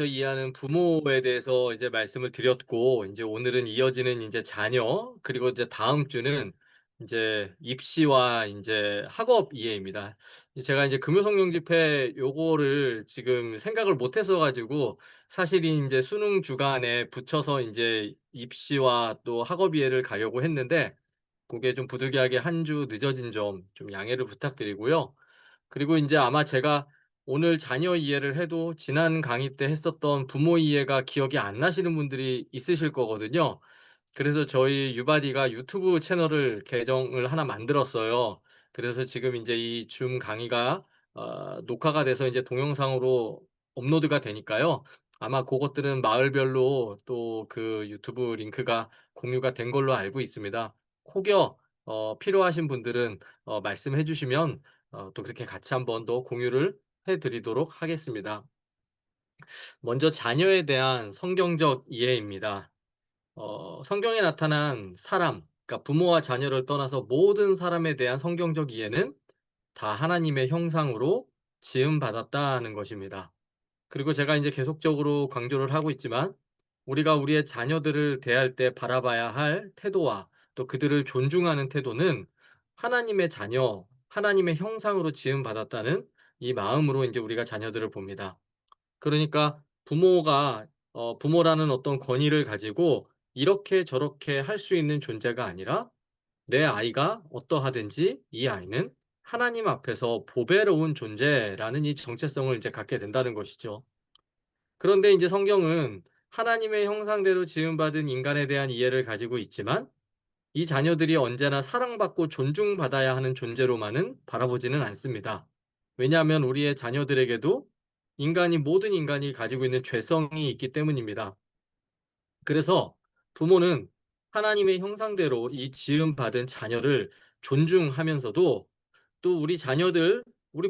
이해하는 부모에 대해서 이제 말씀을 드렸고, 이제 오늘은 이어지는 이제 자녀, 그리고 이제 다음 주는 이제 입시와 이제 학업 이해입니다. 제가 이제 금요성령 집회 요거를 지금 생각을 못 했어 가지고, 사실이 이제 수능 주간에 붙여서 이제 입시와 또 학업 이해를 가려고 했는데, 그게 좀 부득이하게 한 주 늦어진 점 좀 양해를 부탁드리고요. 그리고 인제 아마 제가 오늘 자녀 이해를 해도 지난 강의 때 했었던 부모 이해가 기억이 안 나시는 분들이 있으실 거거든요. 그래서 저희 유바디가 유튜브 채널을 개정을 하나 만들었어요. 그래서 지금 인제 이 줌 강의가 녹화가 돼서 인제 동영상으로 업로드가 되니까요. 아마 고것들은 마을별로 또 그 유튜브 링크가 공유가 된 걸로 알고 있습니다. 혹여 필요하신 분들은 말씀해 주시면 또 그렇게 같이 한번 더 공유를 해 드리도록 하겠습니다. 먼저 자녀에 대한 성경적 이해입니다. 성경에 나타난 사람, 그러니까 부모와 자녀를 떠나서 모든 사람에 대한 성경적 이해는 다 하나님의 형상으로 지음 받았다는 것입니다. 그리고 제가 이제 계속적으로 강조를 하고 있지만, 우리가 우리의 자녀들을 대할 때 바라봐야 할 태도와 또 그들을 존중하는 태도는 하나님의 자녀, 하나님의 형상으로 지음 받았다는 이 마음으로 이제 우리가 자녀들을 봅니다. 그러니까 부모가 부모라는 어떤 권위를 가지고 이렇게 저렇게 할 수 있는 존재가 아니라, 내 아이가 어떠하든지 이 아이는 하나님 앞에서 보배로운 존재라는 이 정체성을 이제 갖게 된다는 것이죠. 그런데 이제 성경은 하나님의 형상대로 지음받은 인간에 대한 이해를 가지고 있지만, 이 자녀들이 언제나 사랑받고 존중받아야 하는 존재로만은 바라보지는 않습니다. 왜냐하면 우리의 자녀들에게도 모든 인간이 가지고 있는 죄성이 있기 때문입니다. 그래서 부모는 하나님의 형상대로 이 지음받은 자녀를 존중하면서도, 또 우리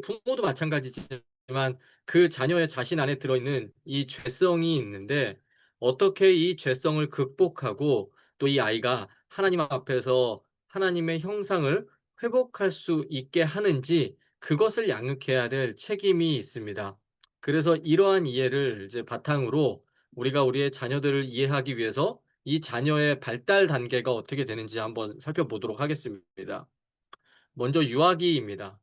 부모도 마찬가지지만 그 자녀의 자신 안에 들어있는 이 죄성이 있는데, 어떻게 이 죄성을 극복하고 또 이 아이가 하나님 앞에서 하나님의 형상을 회복할 수 있게 하는지, 그것을 양육해야 될 책임이 있습니다. 그래서 이러한 이해를 이제 바탕으로 우리가 우리의 자녀들을 이해하기 위해서 이 자녀의 발달 단계가 어떻게 되는지 한번 살펴보도록 하겠습니다. 먼저 유아기입니다.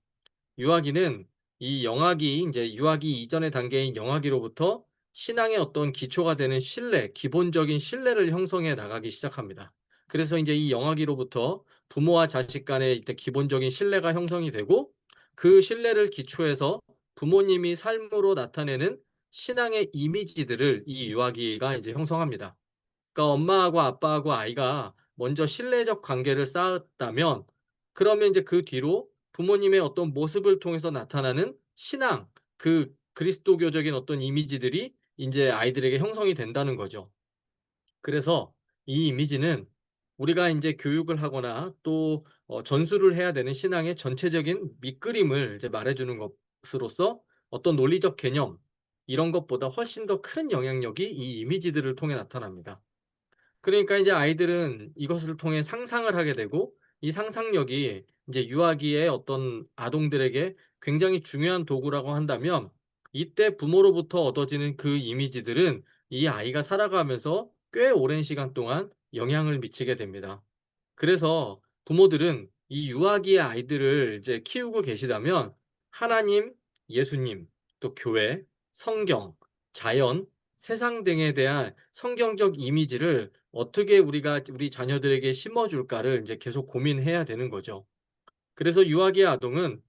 유아기는 이 영아기, 이제 유아기 이전의 단계인 영아기로부터 신앙의 어떤 기초가 되는 신뢰, 기본적인 신뢰를 형성해 나가기 시작합니다. 그래서 이제 이 영아기로부터 부모와 자식 간의 이때 기본적인 신뢰가 형성이 되고, 그 신뢰를 기초해서 부모님이 삶으로 나타내는 신앙의 이미지들을 이 유아기가 이제 형성합니다. 그러니까 엄마하고 아빠하고 아이가 먼저 신뢰적 관계를 쌓았다면, 그러면 이제 그 뒤로 부모님의 어떤 모습을 통해서 나타나는 신앙, 그 그리스도교적인 어떤 이미지들이 인제 아이들에게 형성이 된다는 거죠. 그래서 이 이미지는 우리가 인제 교육을 하거나 또 전수를 해야 되는 신앙의 전체적인 밑그림을 이제 말해 주는 것으로서, 어떤 논리적 개념, 이런 것보다 훨씬 더 큰 영향력이 이 이미지들을 통해 나타납니다. 그러니까 이제 아이들은 이것을 통해 상상을 하게 되고, 이 상상력이 이제 유아기의 어떤 아동들에게 굉장히 중요한 도구라고 한다면, 이때 부모로부터 얻어지는 그 이미지들은 이 아이가 살아가면서 꽤 오랜 시간 동안 영향을 미치게 됩니다. 그래서 부모들은 이 유아기의 아이들을 이제 키우고 계시다면, 하나님, 예수님, 또 교회, 성경, 자연, 세상 등에 대한 성경적 이미지를 어떻게 우리가 우리 자녀들에게 심어 줄까를 이제 계속 고민해야 되는 거죠. 그래서 유아기의 아동은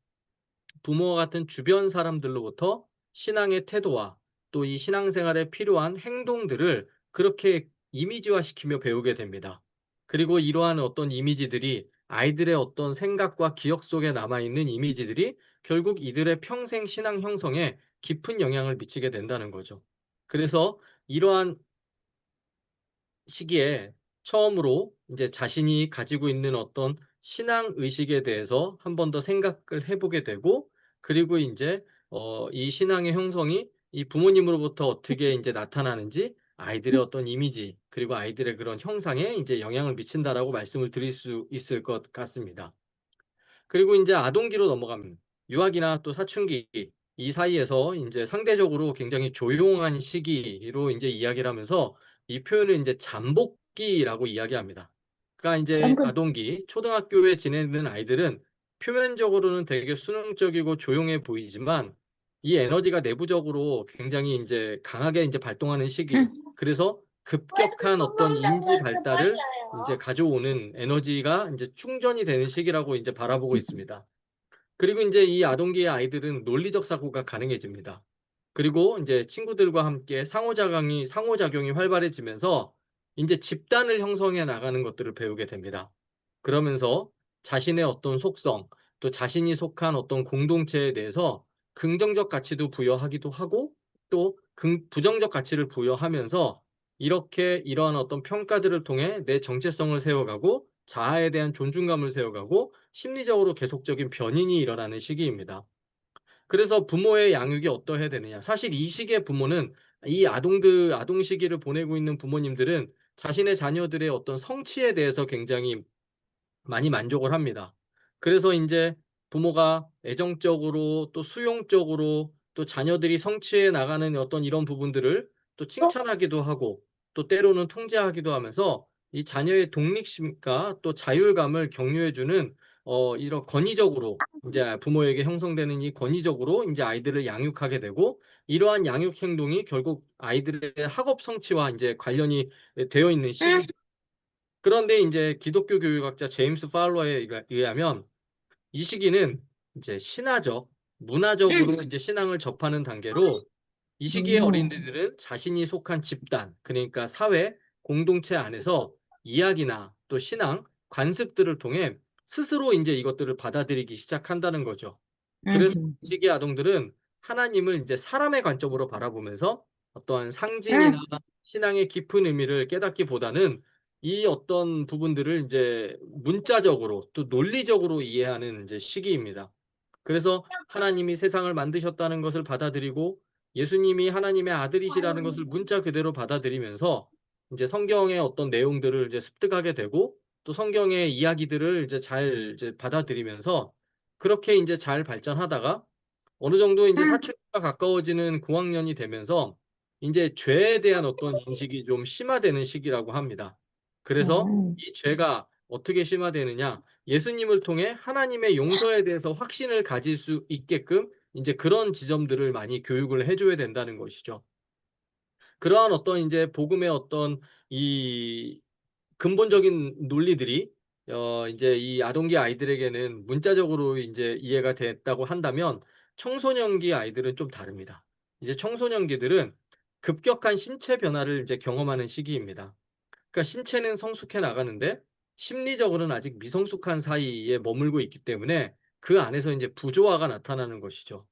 부모와 같은 주변 사람들로부터 신앙의 태도와 또 이 신앙생활에 필요한 행동들을 그렇게 이미지화시키며 배우게 됩니다. 그리고 이러한 어떤 이미지들이, 아이들의 어떤 생각과 기억 속에 남아있는 이미지들이 결국 이들의 평생 신앙 형성에 깊은 영향을 미치게 된다는 거죠. 그래서 이러한 시기에 처음으로 인제 자신이 가지고 있는 어떤 신앙 의식에 대해서 한 번 더 생각을 해 보게 되고, 그리고 인제 이 신앙의 형성이 이 부모님으로부터 어떻게 인제 나타나는지, 아이들의 어떤 이미지, 그리고 아이들의 그런 형상에 인제 영향을 미친다라고 말씀을 드릴 수 있을 것 같습니다. 그리고 인제 아동기로 넘어갑니다. 유아기나 또 사춘기. 이 사이에서 이제 상대적으로 굉장히 조용한 시기로 이제 이야기를 하면서 이 표현을 이제 잠복기라고 이야기합니다. 그러니까 이제 은근, 아동기, 초등학교에 지내는 아이들은 표면적으로는 되게 수능적이고 조용해 보이지만 이 에너지가 내부적으로 굉장히 이제 강하게 이제 발동하는 시기. 응. 그래서 왜 급격한 어떤 금방장 인지 그렇게 빨리 발달을 이제 와요? 가져오는 에너지가 이제 충전이 되는 시기라고 이제 바라보고 있습니다. 그리고 이제 이 아동기의 아이들은 논리적 사고가 가능해집니다. 그리고 이제 친구들과 함께 상호작용이 활발해지면서 이제 집단을 형성해 나가는 것들을 배우게 됩니다. 그러면서 자신의 어떤 속성, 또 자신이 속한 어떤 공동체에 대해서 긍정적 가치도 부여하기도 하고 또 부정적 가치를 부여하면서 이렇게 이러한 어떤 평가들을 통해 내 정체성을 세워가고 자아에 대한 존중감을 세워가고 심리적으로 계속적인 변인이 일어나는 시기입니다. 그래서 부모의 양육이 어떠해야 되느냐. 사실 이 시기의 부모는 이 아동 시기를 보내고 있는 부모님들은 자신의 자녀들의 어떤 성취에 대해서 굉장히 많이 만족을 합니다. 그래서 인제 부모가 애정적으로 또 수용적으로 또 자녀들이 성취해 나가는 어떤 이런 부분들을 또 또? 칭찬하기도 하고 또 때로는 통제하기도 하면서 이 자녀의 독립심과 또 자율감을 격려해 주는 이런 권위적으로 인제 부모에게 형성되는 이 권위적으로 인제 아이들을 양육하게 되고 이러한 양육 행동이 결국 아이들의 학업 성취와 인제 관련이 되어 있는 응. 시기. 그런데 인제 기독교 교육학자 제임스 팔러에 의하면 이 시기는 이제 신화적, 응. 문화적으로 이제 신앙을 접하는 단계로 이 시기의 오. 어린이들은 자신이 속한 집단, 그러니까 사회, 공동체 안에서 이야기나 또 신앙, 관습들을 통해 스스로 인제 이것들을 받아들이기 시작한다는 거죠. 그래서 응. 이 시기의 아동들은 하나님을 인제 사람의 관점으로 바라보면서 어떠한 상징이나 응. 신앙의 깊은 의미를 깨닫기보다는 이 어떤 부분들을 인제 문자적으로 또 논리적으로 이해하는 인제 시기입니다. 그래서 하나님이 세상을 만드셨다는 것을 받아들이고 예수님이 하나님의 아들이시라는 것을 문자 그대로 받아들이면서 인제 성경의 어떤 내용들을 이제 습득하게 되고 또 성경의 이야기들을 이제 잘 이제 받아들이면서 그렇게 인제 잘 발전하다가 어느 정도 인제 응. 사춘기가 가까워지는 고학년이 되면서 인제 죄에 대한 어떤 인식이 좀 심화되는 시기라고 합니다. 그래서 응. 이 죄가 어떻게 심화되느냐? 예수님을 통해 하나님의 용서에 대해서 확신을 가질 수 있게끔 인제 그런 지점들을 많이 교육을 해 줘야 된다는 것이죠. 그러한 어떤 인제 복음의 어떤 이 근본적인 논리들이 인제 이 아동기 아이들에게는 문자적으로 인제 이해가 됐다고 한다면 청소년기 아이들은 좀 다릅니다. 이제 청소년기들은 급격한 신체 변화를 이제 경험하는 시기입니다. 그러니까 신체는 성숙해 나가는데 심리적으로는 아직 미성숙한 사이에 머물고 있기 때문에 그 안에서 인제 부조화가 나타나는 것이죠.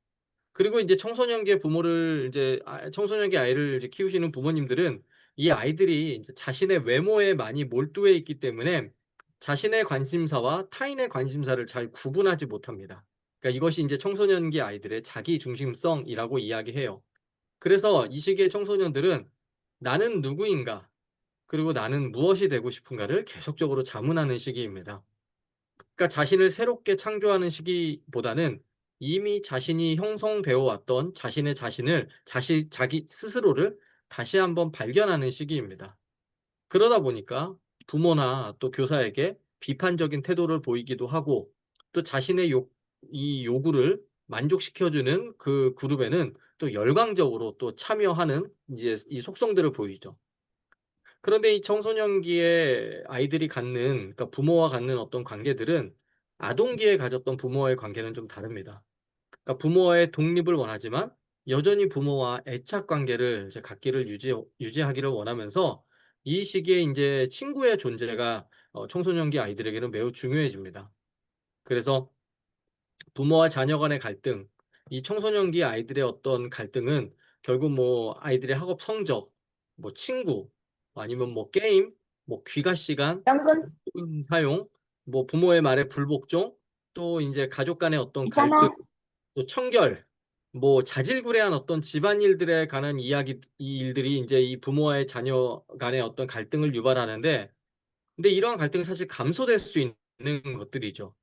그리고 인제 청소년기의 부모를 이제 청소년기 아이를 이제 키우시는 부모님들은 이 아이들이 인제 자신의 외모에 많이 몰두해 있기 때문에 자신의 관심사와 타인의 관심사를 잘 구분하지 못합니다. 그러니까 이것이 인제 청소년기 아이들의 자기 중심성이라고 이야기해요. 그래서 이 시기의 청소년들은 '나는 누구인가? 그리고 나는 무엇이 되고 싶은가?'를 계속적으로 자문하는 시기입니다. 그러니까 자신을 새롭게 창조하는 시기보다는 이미 자신이 형성되어 왔던 자신을 자기 스스로를 다시 한번 발견하는 시기입니다. 그러다 보니까 부모나 또 교사에게 비판적인 태도를 보이기도 하고 또 자신의 이 요구를 만족시켜 주는 그 그룹에는 또 열광적으로 또 참여하는 이제 이 속성들을 보이죠. 그런데 이 청소년기에 아이들이 갖는 그러니까 부모와 갖는 어떤 관계들은 아동기에 가졌던 부모와의 관계는 좀 다릅니다. 그러니까 부모와의 독립을 원하지만 여전히 부모와 애착 관계를 이제 갖기를 유지하기를 원하면서 이 시기에 인제 친구의 존재가 청소년기 아이들에게는 매우 중요해집니다. 그래서 부모와 자녀 간의 갈등, 이 청소년기 아이들의 어떤 갈등은 결국 뭐 아이들의 학업 성적, 뭐 친구, 아니면 뭐 게임, 뭐 귀가 시간, 연근 사용, 뭐 부모의 말에 불복종, 또 인제 가족 간의 어떤 갈등, 있잖아. 또 청결, 뭐 자질구레한 어떤 집안일들에 관한 이 일들이 인제 이 부모와의 자녀 간의 어떤 갈등을 유발하는데 근데 이러한 갈등이 사실 감소될 수 있는 것들이죠.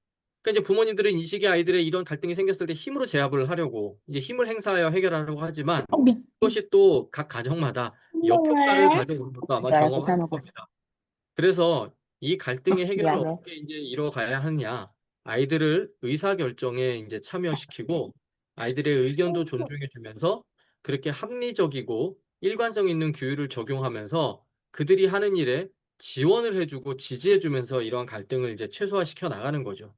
그러니까 이제 부모님들은 이 시기에 아이들의 이런 갈등이 생겼을 때 힘으로 제압을 하려고 이제 힘을 행사하여 해결하려고 하지만 그것이 또 각 가정마다 역효과를 왜? 가져오는 것도 아마 줄 알았어, 경험하실 찬호가. 겁니다. 그래서 이 갈등의 해결을 미안해. 어떻게 이제 이뤄가야 하느냐, 아이들을 의사결정에 이제 참여시키고 아이들의 의견도 존중해 주면서 그렇게 합리적이고 일관성 있는 규율을 적용하면서 그들이 하는 일에 지원을 해주고 지지해 주면서 이러한 갈등을 이제 최소화시켜 나가는 거죠.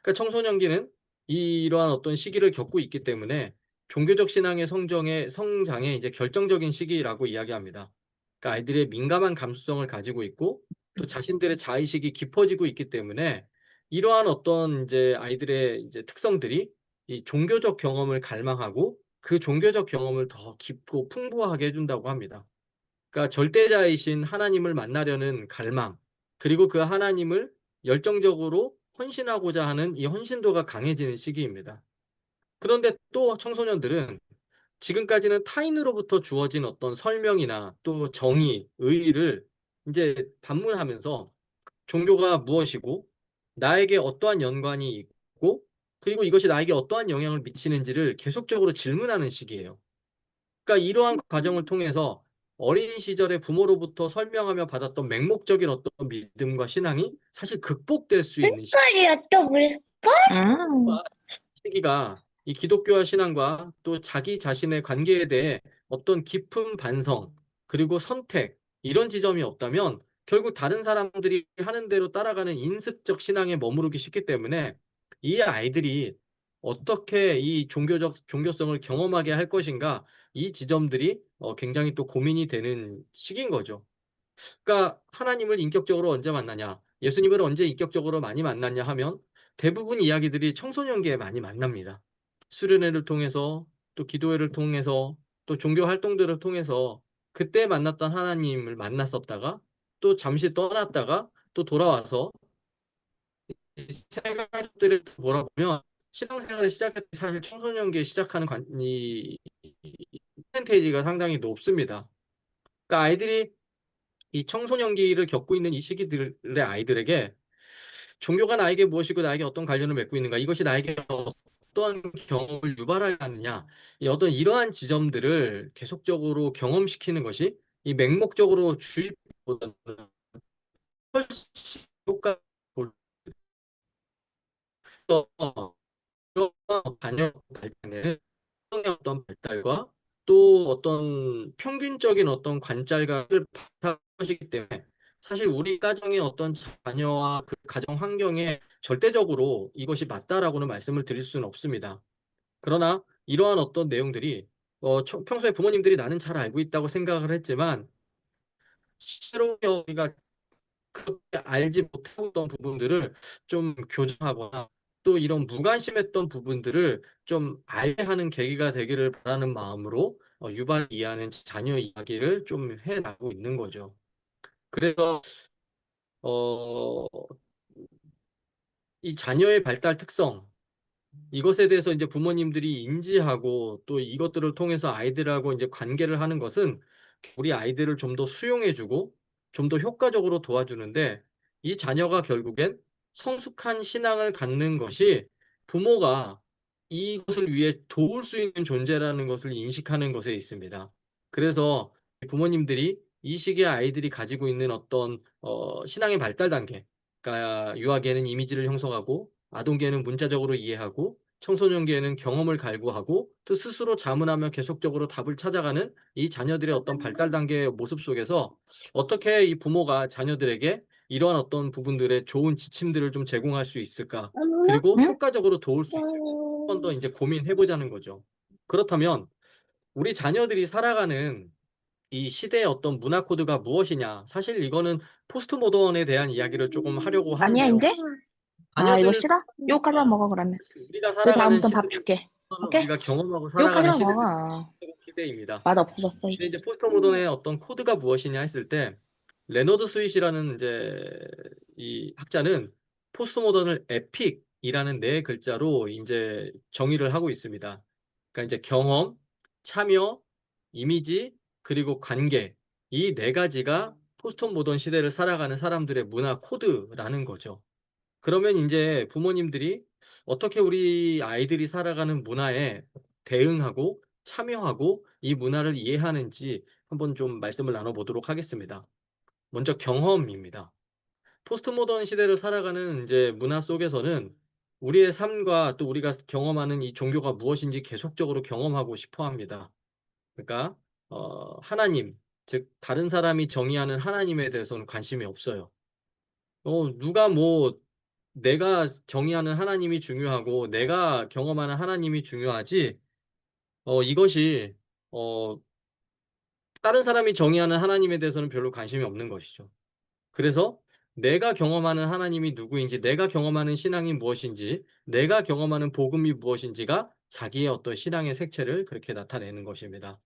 그러니까 청소년기는 이러한 어떤 시기를 겪고 있기 때문에 종교적 신앙의 성장에 이제 결정적인 시기라고 이야기합니다. 그러니까 아이들의 민감한 감수성을 가지고 있고 또 자신들의 자의식이 깊어지고 있기 때문에 이러한 어떤 이제 아이들의 이제 특성들이 이 종교적 경험을 갈망하고 그 종교적 경험을 더 깊고 풍부하게 해준다고 합니다. 그러니까 절대자이신 하나님을 만나려는 갈망, 그리고 그 하나님을 열정적으로 헌신하고자 하는 이 헌신도가 강해지는 시기입니다. 그런데 또 청소년들은 지금까지는 타인으로부터 주어진 어떤 설명이나 또 정의, 의의를 이제 반문하면서 종교가 무엇이고 나에게 어떠한 연관이 있고 그리고 이것이 나에게 어떠한 영향을 미치는지를 계속적으로 질문하는 시기예요. 그러니까 이러한 과정을 통해서 어린 시절에 부모로부터 설명하며 받았던 맹목적인 어떤 믿음과 신앙이 사실 극복될 수 있는 색깔이야, 또 물걸? 시기가 이 기독교와 신앙과 또 자기 자신의 관계에 대해 어떤 깊은 반성 그리고 선택 이런 지점이 없다면 결국 다른 사람들이 하는 대로 따라가는 인습적 신앙에 머무르기 쉽기 때문에 이 아이들이 어떻게 이 종교성을 경험하게 할 것인가 이 지점들이 굉장히 또 고민이 되는 시기인 거죠. 그러니까 하나님을 인격적으로 언제 만나냐, 예수님을 언제 인격적으로 많이 만났냐 하면 대부분 이야기들이 청소년기에 많이 만납니다. 수련회를 통해서 또 기도회를 통해서 또 종교 활동들을 통해서 그때 만났던 하나님을 만났었다가 또 잠시 떠났다가 또 돌아와서 생활들을 돌아보면 신앙생활을 시작할 때 사실 청소년기에 시작하는 이 퍼센테이지가 상당히 높습니다. 그러니까 아이들이 이 청소년기를 겪고 있는 이 시기들의 아이들에게 종교가 나에게 무엇이고 나에게 어떤 관련을 맺고 있는가, 이것이 나에게 어떠한 경험을 유발하여 하느냐, 이 어떤 이러한 지점들을 계속적으로 경험시키는 것이 이 맹목적으로 주입보다는 훨씬 효과가 볼더 자녀 발달에는 성의 어떤 발달과 또 어떤 평균적인 어떤 관찰과를 바탕하시기 때문에 사실 우리 가정의 어떤 자녀와 그 가정 환경에 절대적으로 이것이 맞다라고는 말씀을 드릴 수는 없습니다. 그러나 이러한 어떤 내용들이 평소에 부모님들이 나는 잘 알고 있다고 생각을 했지만 실제로 우리가 그렇게 알지 못하고 있던 부분들을 좀 교정하거나 또 이런 무관심했던 부분들을 좀 알게 하는 계기가 되기를 바라는 마음으로 유발 이해하는 자녀 이야기를 좀 해나가고 있는 거죠. 그래서 어, 이 자녀의 발달 특성 이것에 대해서 이제 부모님들이 인지하고 또 이것들을 통해서 아이들하고 이제 관계를 하는 것은 우리 아이들을 좀 더 수용해주고 좀 더 효과적으로 도와주는데 이 자녀가 결국엔 성숙한 신앙을 갖는 것이 부모가 이것을 위해 도울 수 있는 존재라는 것을 인식하는 것에 있습니다. 그래서 부모님들이 이 시기에 아이들이 가지고 있는 어떤 신앙의 발달 단계, 그러니까 유아기에는 이미지를 형성하고 아동기에는 문자적으로 이해하고 청소년기에는 경험을 갈구하고 또 스스로 자문하며 계속적으로 답을 찾아가는 이 자녀들의 어떤 발달 단계의 모습 속에서 어떻게 이 부모가 자녀들에게 이러한 어떤 부분들의 좋은 지침들을 좀 제공할 수 있을까? 그리고 응? 효과적으로 도울 수 있을까? 한 번 더 이제 고민해 보자는 거죠. 그렇다면 우리 자녀들이 살아가는 이 시대의 어떤 문화 코드가 무엇이냐? 사실 이거는 포스트 모던에 대한 이야기를 조금 하려고 아니야, 하는데요. 이제? 아, 이거 자녀들 싫어? 요까지만 먹어, 그러면. 우리가 그 살아가는 다음부터 밥 시대는 줄게. 오케이? 우리가 경험하고 살아가는 요까지만 시대는 먹어. 시대입니다. 맛 없어졌어, 근데 이제. 이제 포스트 모던의 어떤 코드가 무엇이냐 했을 때 레너드 스윗이라는 이제 이 학자는 포스트 모던을 에픽이라는 네 글자로 이제 정의를 하고 있습니다. 그러니까 이제 경험, 참여, 이미지, 그리고 관계 이 네 가지가 포스트 모던 시대를 살아가는 사람들의 문화 코드라는 거죠. 그러면 인제 부모님들이 어떻게 우리 아이들이 살아가는 문화에 대응하고 참여하고 이 문화를 이해하는지 한번 좀 말씀을 나눠 보도록 하겠습니다. 먼저 경험입니다. 포스트 모던 시대를 살아가는 인제 문화 속에서는 우리의 삶과 또 우리가 경험하는 이 종교가 무엇인지 계속적으로 경험하고 싶어 합니다. 그러니까 하나님, 즉 다른 사람이 정의하는 하나님에 대해서는 관심이 없어요. 누가 뭐 내가 정의하는 하나님이 중요하고 내가 경험하는 하나님이 중요하지, 이것이 어 다른 사람이 정의하는 하나님에 대해서는 별로 관심이 없는 것이죠. 그래서 내가 경험하는 하나님이 누구인지, 내가 경험하는 신앙이 무엇인지, 내가 경험하는 복음이 무엇인지가 자기의 어떤 신앙의 색채를 그렇게 나타내는 것입니다.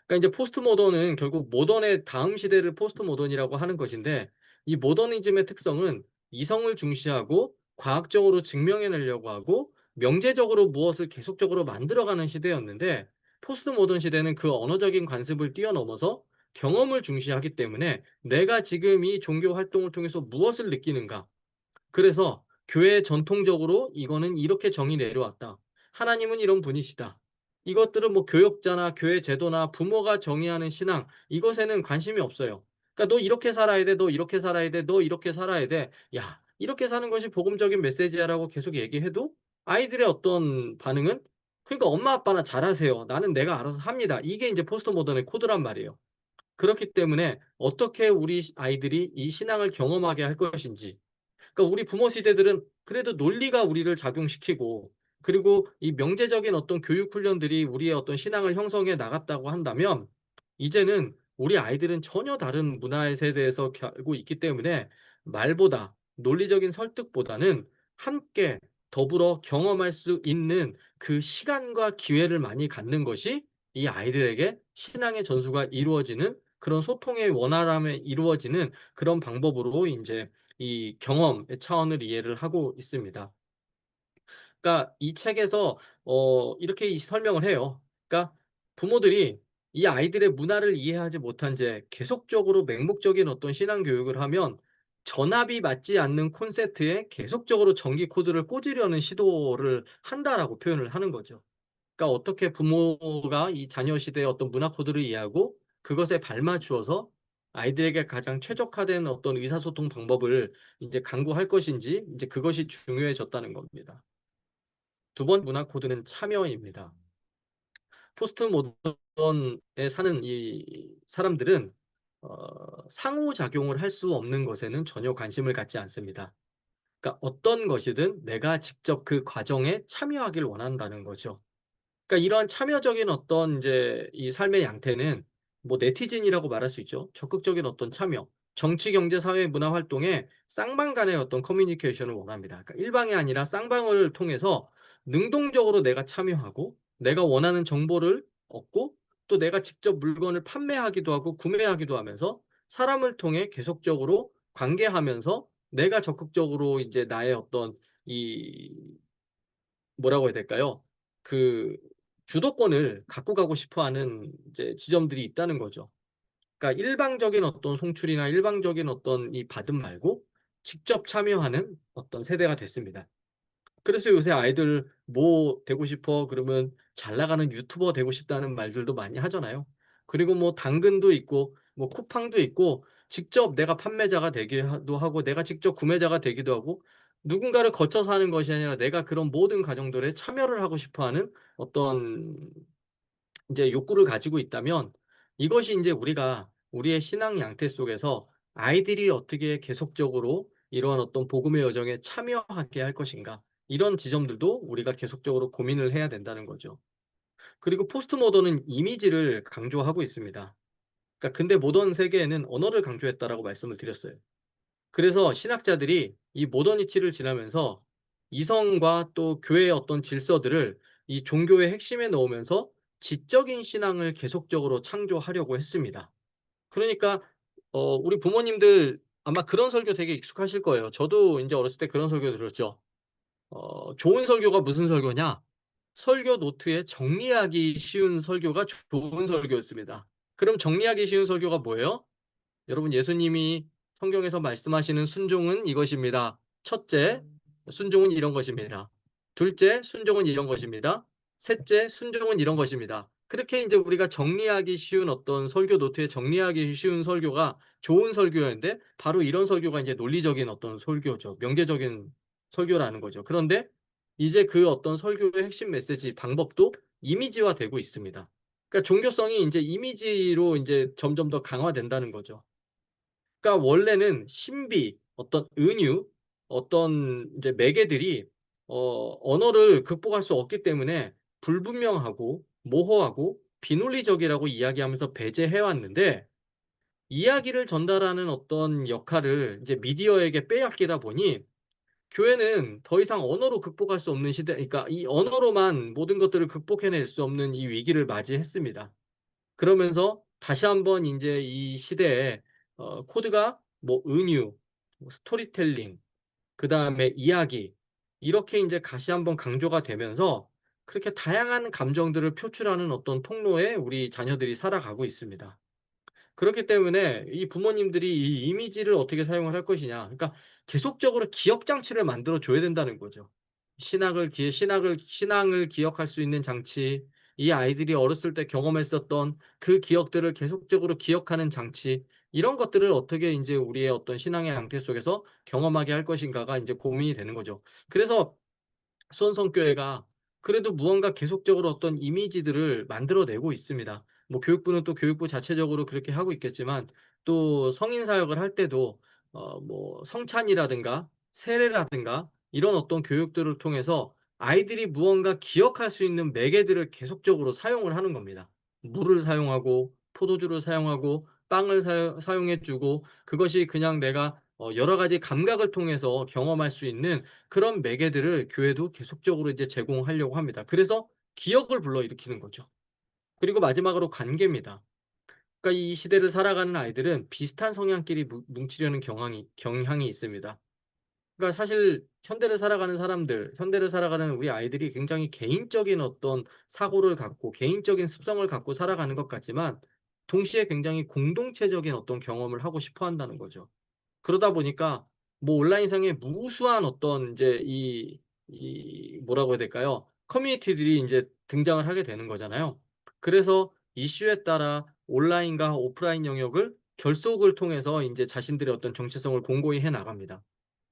그러니까 이제 포스트 모던은 결국 모던의 다음 시대를 포스트 모던이라고 하는 것인데, 이 모더니즘의 특성은 이성을 중시하고 과학적으로 증명해 내려고 하고 명제적으로 무엇을 계속적으로 만들어가는 시대였는데, 포스트 모던 시대는 그 언어적인 관습을 뛰어넘어서 경험을 중시하기 때문에 내가 지금 이 종교 활동을 통해서 무엇을 느끼는가, 그래서 교회 전통적으로 이거는 이렇게 정이 내려왔다. 하나님은 이런 분이시다. 이것들은 뭐 교역자나 교회 제도나 부모가 정의하는 신앙, 이것에는 관심이 없어요. 그러니까 "너 이렇게 살아야 돼. 너 이렇게 살아야 돼. 너 이렇게 살아야 돼." "야, 이렇게 사는 것이 복음적인 메시지야."라고 계속 얘기해도 아이들의 어떤 반응은 "그러니까 엄마 아빠나 잘하세요. 나는 내가 알아서 합니다." 이게 인제 포스트 모던의 코드란 말이에요. 그렇기 때문에 어떻게 우리 아이들이 이 신앙을 경험하게 할 것인지, 그러니까 우리 부모 세대들은 그래도 논리가 우리를 작용시키고, 그리고 이 명제적인 어떤 교육 훈련들이 우리의 어떤 신앙을 형성해 나갔다고 한다면, 이제는 우리 아이들은 전혀 다른 문화의 세대에서 살고 있기 때문에 말보다 논리적인 설득보다는 함께 더불어 경험할 수 있는 그 시간과 기회를 많이 갖는 것이 이 아이들에게 신앙의 전수가 이루어지는, 그런 소통의 원활함에 이루어지는 그런 방법으로 인제 이 경험의 차원을 이해를 하고 있습니다. 그러니까 이 책에서 이렇게 설명을 해요. 그러니까 부모들이 이 아이들의 문화를 이해하지 못한 채 계속적으로 맹목적인 어떤 신앙 교육을 하면 전압이 맞지 않는 콘셉트에 계속적으로 전기 코드를 꽂으려는 시도를 한다라고 표현을 하는 거죠. 그러니까 어떻게 부모가 이 자녀 시대의 어떤 문화 코드를 이해하고 그것에 발맞추어서 아이들에게 가장 최적화된 어떤 의사소통 방법을 인제 강구할 것인지, 인제 그것이 중요해졌다는 겁니다. 두 번 문화 코드는 참여입니다. 포스트 모던에 사는 이 사람들은 상호작용을 할 수 없는 것에는 전혀 관심을 갖지 않습니다. 그러니까 어떤 것이든 내가 직접 그 과정에 참여하길 원한다는 거죠. 그러니까 이러한 참여적인 어떤 인제 이 삶의 양태는 뭐 네티즌이라고 말할 수 있죠. 적극적인 어떤 참여, 정치, 경제, 사회, 문화 활동에 쌍방 간의 어떤 커뮤니케이션을 원합니다. 그러니까 일방이 아니라 쌍방을 통해서 능동적으로 내가 참여하고 내가 원하는 정보를 얻고 또 내가 직접 물건을 판매하기도 하고 구매하기도 하면서 사람을 통해 계속적으로 관계하면서 내가 적극적으로 이제 나의 어떤 이 뭐라고 해야 될까요? 그 주도권을 갖고 가고 싶어 하는 이제 지점들이 있다는 거죠. 그러니까 일방적인 어떤 송출이나 일방적인 어떤 이 받음 말고 직접 참여하는 어떤 세대가 됐습니다. 그래서 요새 아이들 "뭐 되고 싶어?" 그러면 잘 나가는 유튜버 되고 싶다는 말들도 많이 하잖아요. 그리고 뭐 당근도 있고 뭐 쿠팡도 있고 직접 내가 판매자가 되기도 하고 내가 직접 구매자가 되기도 하고, 누군가를 거쳐서 하는 것이 아니라 내가 그런 모든 과정들에 참여를 하고 싶어 하는 어떤 인제 욕구를 가지고 있다면, 이것이 인제 우리가 우리의 신앙 양태 속에서 아이들이 어떻게 계속적으로 이러한 어떤 복음의 여정에 참여하게 할 것인가, 이런 지점들도 우리가 계속적으로 고민을 해야 된다는 거죠. 그리고 포스트 모던은 이미지를 강조하고 있습니다. 그러니까 근대 모던 세계에는 언어를 강조했다라고 말씀을 드렸어요. 그래서 신학자들이 이 모더니티를 지나면서 이성과 또 교회의 어떤 질서들을 이 종교의 핵심에 넣으면서 지적인 신앙을 계속적으로 창조하려고 했습니다. 그러니까 우리 부모님들 아마 그런 설교 되게 익숙하실 거예요. 저도 인제 어렸을 때 그런 설교 들었죠. 좋은 설교가 무슨 설교냐? 설교 노트에 정리하기 쉬운 설교가 좋은 설교였습니다. 그럼 정리하기 쉬운 설교가 뭐예요? 여러분, 예수님이 성경에서 말씀하시는 순종은 이것입니다. 첫째, 순종은 이런 것입니다. 둘째, 순종은 이런 것입니다. 셋째, 순종은 이런 것입니다. 그렇게 이제 우리가 정리하기 쉬운 어떤 설교 노트에 정리하기 쉬운 설교가 좋은 설교였는데 바로 이런 설교가 이제 논리적인 어떤 설교죠. 명제적인 설교라는 거죠. 그런데 이제 그 어떤 설교의 핵심 메시지 방법도 이미지화되고 있습니다. 그러니까 종교성이 이제 이미지로 이제 점점 더 강화된다는 거죠. 그러니까 원래는 신비, 어떤 은유, 어떤 이제 매개들이 언어를 극복할 수 없기 때문에 불분명하고 모호하고 비논리적이라고 이야기하면서 배제해 왔는데 이야기를 전달하는 어떤 역할을 이제 미디어에게 빼앗기다 보니 교회는 더 이상 언어로 극복할 수 없는 시대, 그러니까 이 언어로만 모든 것들을 극복해낼 수 없는 이 위기를 맞이했습니다. 그러면서 다시 한번 인제 이 시대에 코드가 뭐 은유, 뭐 스토리텔링, 그다음에 이야기 이렇게 인제 다시 한번 강조가 되면서 그렇게 다양한 감정들을 표출하는 어떤 통로에 우리 자녀들이 살아가고 있습니다. 그렇기 때문에 이 부모님들이 이 이미지를 어떻게 사용을 할 것이냐. 그러니까 계속적으로 기억 장치를 만들어 줘야 된다는 거죠. 신앙을 기억할 수 있는 장치, 이 아이들이 어렸을 때 경험했었던 그 기억들을 계속적으로 기억하는 장치, 이런 것들을 어떻게 인제 우리의 어떤 신앙의 양태 속에서 경험하게 할 것인가가 인제 고민이 되는 거죠. 그래서 수원성교회가 그래도 무언가 계속적으로 어떤 이미지들을 만들어내고 있습니다. 뭐 교육부는 또 교육부 자체적으로 그렇게 하고 있겠지만 또 성인 사역을 할 때도 뭐 성찬이라든가 세례라든가 이런 어떤 교육들을 통해서 아이들이 무언가 기억할 수 있는 매개들을 계속적으로 사용을 하는 겁니다. 물을 사용하고 포도주를 사용하고 빵을 사용해 주고 그것이 그냥 내가 여러 가지 감각을 통해서 경험할 수 있는 그런 매개들을 교회도 계속적으로 이제 제공하려고 합니다. 그래서 기억을 불러일으키는 거죠. 그리고 마지막으로 관계입니다. 그러니까 이 시대를 살아가는 아이들은 비슷한 성향끼리 뭉치려는 경향이 있습니다. 그러니까 사실 현대를 살아가는 우리 아이들이 굉장히 개인적인 어떤 사고를 갖고 개인적인 습성을 갖고 살아가는 것 같지만 동시에 굉장히 공동체적인 어떤 경험을 하고 싶어 한다는 거죠. 그러다 보니까 뭐 온라인상에 무수한 어떤 인제 뭐라고 해야 될까요? 커뮤니티들이 인제 등장을 하게 되는 거잖아요. 그래서 이슈에 따라 온라인과 오프라인 영역을 결속을 통해서 인제 자신들의 어떤 정체성을 공고히 해 나갑니다.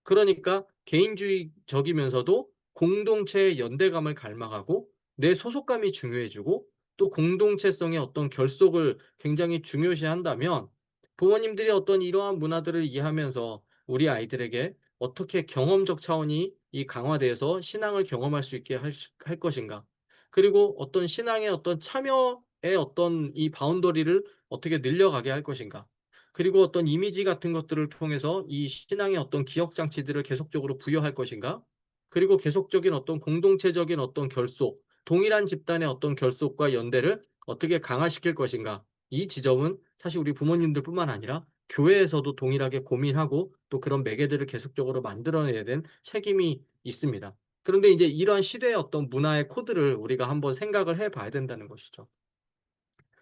그러니까 개인주의적이면서도 공동체의 연대감을 갈망하고 내 소속감이 중요해지고 또 공동체성의 어떤 결속을 굉장히 중요시한다면 부모님들이 어떤 이러한 문화들을 이해하면서 우리 아이들에게 어떻게 경험적 차원이 이 강화돼서 신앙을 경험할 수 있게 할 것인가. 그리고 어떤 신앙의 어떤 참여의 어떤 이 바운더리를 어떻게 늘려가게 할 것인가. 그리고 어떤 이미지 같은 것들을 통해서 이 신앙의 어떤 기억 장치들을 계속적으로 부여할 것인가? 그리고 계속적인 어떤 공동체적인 어떤 결속, 동일한 집단의 어떤 결속과 연대를 어떻게 강화시킬 것인가? 이 지점은 사실 우리 부모님들뿐만 아니라 교회에서도 동일하게 고민하고 또 그런 매개들을 계속적으로 만들어내야 된 책임이 있습니다. 그런데 이제 이러한 시대의 어떤 문화의 코드를 우리가 한번 생각을 해 봐야 된다는 것이죠.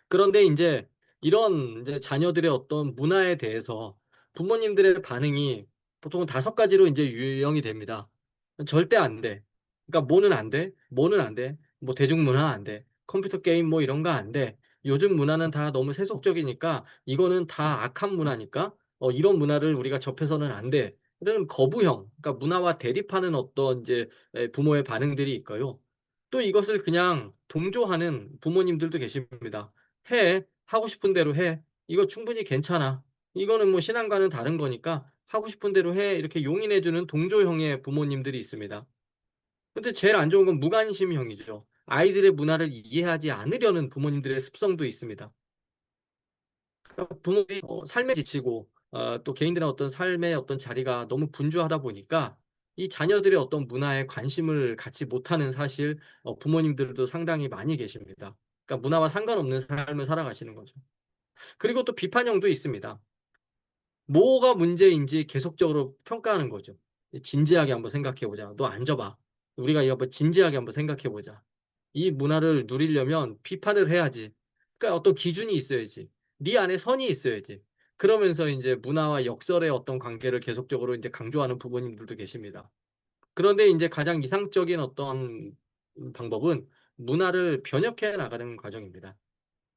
그런데 인제 이런 인제 자녀들의 어떤 문화에 대해서 부모님들의 반응이 보통은 5 가지로 인제 유형이 됩니다. "절대 안 돼." 그러니까 "뭐는 안 돼? 뭐는 안 돼? 뭐 대중문화 안 돼. 컴퓨터 게임 뭐 이런 거 안 돼. 요즘 문화는 다 너무 세속적이니까 이거는 다 악한 문화니까 이런 문화를 우리가 접해서는 안 돼." 이런 거부형, 그러니까 문화와 대립하는 어떤 인제 부모의 반응들이 있고요. 또 이것을 그냥 동조하는 부모님들도 계십니다. "해. 하고 싶은 대로 해. 이거 충분히 괜찮아. 이거는 뭐 신앙과는 다른 거니까 하고 싶은 대로 해." 이렇게 용인해 주는 동조형의 부모님들이 있습니다. 근데 제일 안 좋은 건 무관심형이죠. 아이들의 문화를 이해하지 않으려는 부모님들의 습성도 있습니다. 그러니까 부모들이 삶에 지치고 또 개인들의 어떤 삶의 어떤 자리가 너무 분주하다 보니까 이 자녀들의 어떤 문화에 관심을 갖지 못하는 사실 부모님들도 상당히 많이 계십니다. 그러니까 문화와 상관없는 삶을 살아가시는 거죠. 그리고 또 비판형도 있습니다. 뭐가 문제인지 계속적으로 평가하는 거죠. "진지하게 한번 생각해 보자. 너 앉아 봐. 우리가 이거 한번 진지하게 한번 생각해 보자. 이 문화를 누리려면 비판을 해야지. 그러니까 어떤 기준이 있어야지. 네 안에 선이 있어야지. 그러면서 이제 문화와 역설의 어떤 관계를 계속적으로 이제 강조하는 부모님들도 계십니다. 그런데 이제 가장 이상적인 어떤 방법은 문화를 변혁해 나가는 과정입니다.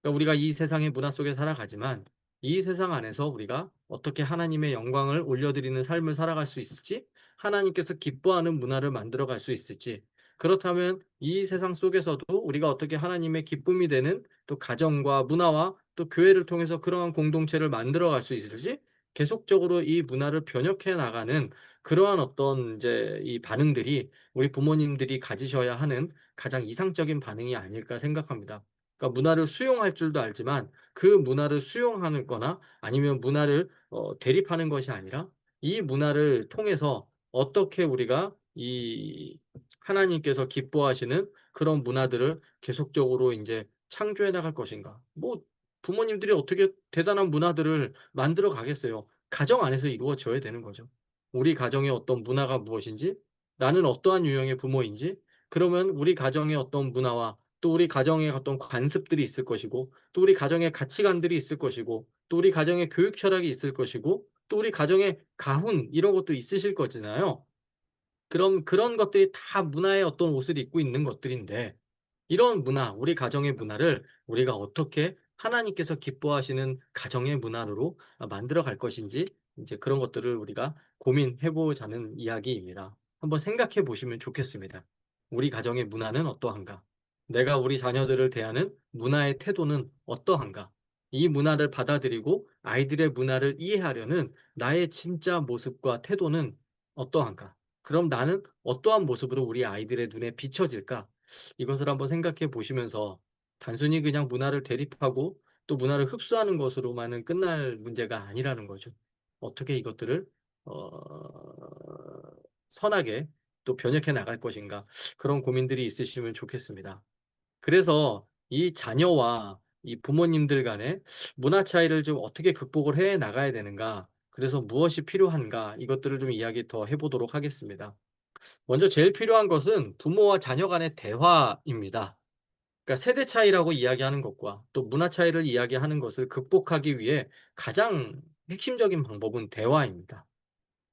그러니까 우리가 이 세상의 문화 속에 살아가지만 이 세상 안에서 우리가 어떻게 하나님의 영광을 올려드리는 삶을 살아갈 수 있을지, 하나님께서 기뻐하는 문화를 만들어갈 수 있을지, 그렇다면 이 세상 속에서도 우리가 어떻게 하나님의 기쁨이 되는 또 가정과 문화와 또 교회를 통해서 그러한 공동체를 만들어갈 수 있을지, 계속적으로 이 문화를 변혁해 나가는 그러한 어떤 이제 이 반응들이 우리 부모님들이 가지셔야 하는 가장 이상적인 반응이 아닐까 생각합니다. 그러니까 문화를 수용할 줄도 알지만 그 문화를 수용하는 거나 아니면 문화를 대립하는 것이 아니라 이 문화를 통해서 어떻게 우리가 이 하나님께서 기뻐하시는 그런 문화들을 계속적으로 인제 창조해 나갈 것인가. 뭐 부모님들이 어떻게 대단한 문화들을 만들어 가겠어요. 가정 안에서 이루어져야 되는 거죠. 우리 가정의 어떤 문화가 무엇인지, 나는 어떠한 유형의 부모인지, 그러면 우리 가정의 어떤 문화와 또 우리 가정의 어떤 관습들이 있을 것이고, 또 우리 가정의 가치관들이 있을 것이고, 또 우리 가정의 교육 철학이 있을 것이고, 또 우리 가정의 가훈 이런 것도 있으실 거잖아요. 그럼 그런 것들이 다 문화의 어떤 옷을 입고 있는 것들인데, 이런 문화, 우리 가정의 문화를 우리가 어떻게 하나님께서 기뻐하시는 가정의 문화로 만들어 갈 것인지, 이제 그런 것들을 우리가 고민해 보자는 이야기입니다. 한번 생각해 보시면 좋겠습니다. 우리 가정의 문화는 어떠한가? 내가 우리 자녀들을 대하는 문화의 태도는 어떠한가? 이 문화를 받아들이고 아이들의 문화를 이해하려는 나의 진짜 모습과 태도는 어떠한가? 그럼 나는 어떠한 모습으로 우리 아이들의 눈에 비춰질까? 이것을 한번 생각해 보시면서 단순히 그냥 문화를 대립하고 또 문화를 흡수하는 것으로만은 끝날 문제가 아니라는 거죠. 어떻게 이것들을 선하게 또 변혁해 나갈 것인가, 그런 고민들이 있으시면 좋겠습니다. 그래서 이 자녀와 이 부모님들 간의 문화 차이를 좀 어떻게 극복을 해 나가야 되는가, 그래서 무엇이 필요한가, 이것들을 좀 이야기 더 해 보도록 하겠습니다. 먼저 제일 필요한 것은 부모와 자녀 간의 대화입니다. 그러니까 세대 차이라고 이야기하는 것과 또 문화 차이를 이야기하는 것을 극복하기 위해 가장 핵심적인 방법은 대화입니다.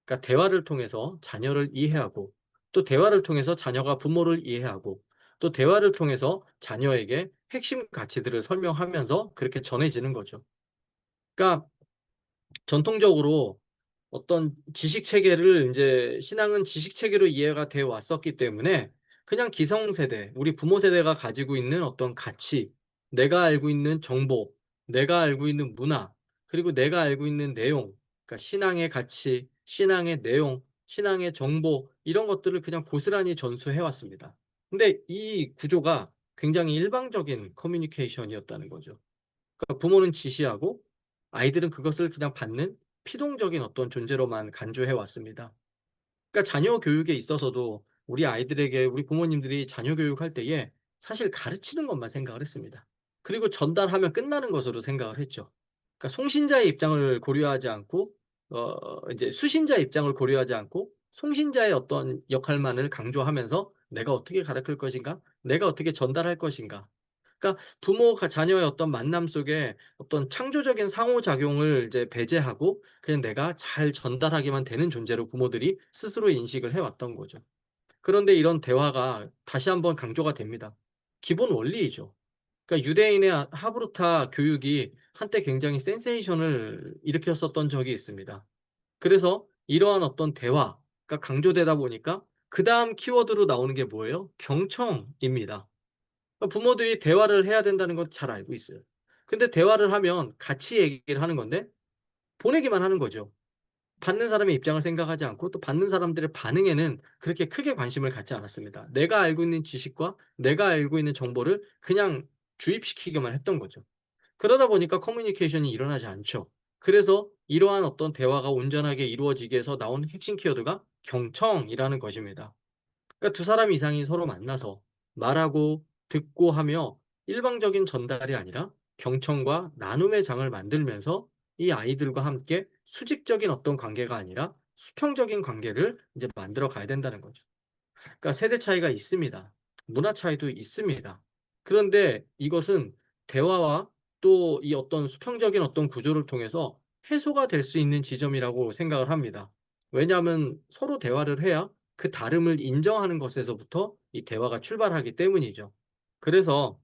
그러니까 대화를 통해서 자녀를 이해하고, 또 대화를 통해서 자녀가 부모를 이해하고, 또 대화를 통해서 자녀에게 핵심 가치들을 설명하면서 그렇게 전해지는 거죠. 그러니까 전통적으로 어떤 지식 체계를 인제 신앙은 지식 체계로 이해가 되어 왔었기 때문에 그냥 기성세대, 우리 부모 세대가 가지고 있는 어떤 가치, 내가 알고 있는 정보, 내가 알고 있는 문화, 그리고 내가 알고 있는 내용, 그러니까 신앙의 가치, 신앙의 내용, 신앙의 정보, 이런 것들을 그냥 고스란히 전수해 왔습니다. 근데 이 구조가 굉장히 일방적인 커뮤니케이션이었다는 거죠. 그러니까 부모는 지시하고 아이들은 그것을 그냥 받는 피동적인 어떤 존재로만 간주해 왔습니다. 그러니까 자녀 교육에 있어서도 우리 아이들에게 우리 부모님들이 자녀 교육할 때에 사실 가르치는 것만 생각을 했습니다. 그리고 전달하면 끝나는 것으로 생각을 했죠. 그러니까 송신자의 입장을 고려하지 않고 이제 수신자의 입장을 고려하지 않고 송신자의 어떤 역할만을 강조하면서 '내가 어떻게 가르칠 것인가? 내가 어떻게 전달할 것인가?' 그러니까 부모가 자녀의 어떤 만남 속에 어떤 창조적인 상호작용을 이제 배제하고 그냥 내가 잘 전달하기만 되는 존재로 부모들이 스스로 인식을 해 왔던 거죠. 그런데 이런 대화가 다시 한번 강조가 됩니다. 기본 원리이죠. 그러니까 유대인의 하브루타 교육이 한때 굉장히 센세이션을 일으켰었던 적이 있습니다. 그래서 이러한 어떤 대화가 강조되다 보니까 그다음 키워드로 나오는 게 뭐예요? 경청입니다. 부모들이 대화를 해야 된다는 건 잘 알고 있어요. 근데 대화를 하면 같이 얘기를 하는 건데 보내기만 하는 거죠. 받는 사람의 입장을 생각하지 않고 또 받는 사람들의 반응에는 그렇게 크게 관심을 갖지 않았습니다. 내가 알고 있는 지식과 내가 알고 있는 정보를 그냥 주입시키기만 했던 거죠. 그러다 보니까 커뮤니케이션이 일어나지 않죠. 그래서 이러한 어떤 대화가 온전하게 이루어지기 위해서 나온 핵심 키워드가 경청이라는 것입니다. 그러니까 두 사람 이상이 서로 만나서 말하고 듣고 하며 일방적인 전달이 아니라 경청과 나눔의 장을 만들면서 이 아이들과 함께 수직적인 어떤 관계가 아니라 수평적인 관계를 이제 만들어 가야 된다는 거죠. 그러니까 세대 차이가 있습니다. 문화 차이도 있습니다. 그런데 이것은 대화와 또 이 어떤 수평적인 어떤 구조를 통해서 해소가 될 수 있는 지점이라고 생각을 합니다. 왜냐하면 서로 대화를 해야 그 다름을 인정하는 것에서부터 이 대화가 출발하기 때문이죠. 그래서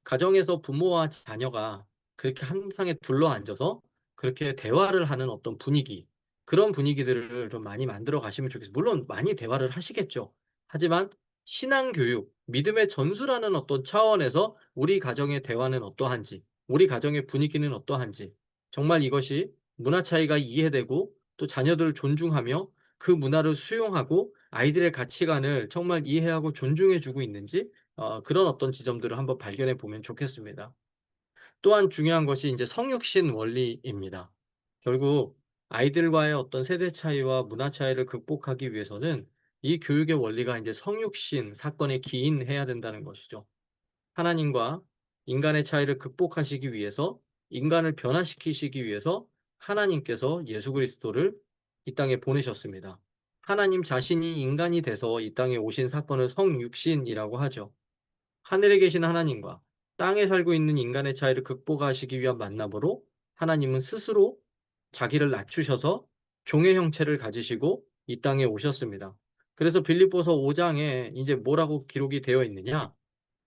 가정에서 부모와 자녀가 그렇게 한 상에 둘러앉아서 그렇게 대화를 하는 어떤 분위기, 그런 분위기들을 좀 많이 만들어 가시면 좋겠어요. 물론 많이 대화를 하시겠죠. 하지만 신앙 교육, 믿음의 전수라는 어떤 차원에서 우리 가정의 대화는 어떠한지, 우리 가정의 분위기는 어떠한지, 정말 이것이 문화 차이가 이해되고 또 자녀들을 존중하며 그 문화를 수용하고 아이들의 가치관을 정말 이해하고 존중해 주고 있는지, 그런 어떤 지점들을 한번 발견해 보면 좋겠습니다. 또한 중요한 것이 이제 성육신 원리입니다. 결국 아이들과의 어떤 세대 차이와 문화 차이를 극복하기 위해서는 이 교육의 원리가 이제 성육신 사건에 기인해야 된다는 것이죠. 하나님과 인간의 차이를 극복하시기 위해서, 인간을 변화시키시기 위해서 하나님께서 예수 그리스도를 이 땅에 보내셨습니다. 하나님 자신이 인간이 돼서 이 땅에 오신 사건을 성육신이라고 하죠. 하늘에 계신 하나님과 땅에 살고 있는 인간의 차이를 극복하시기 위한 만남으로 하나님은 스스로 자기를 낮추셔서 종의 형체를 가지시고 이 땅에 오셨습니다. 그래서 빌립보서 5장에 이제 뭐라고 기록이 되어 있느냐?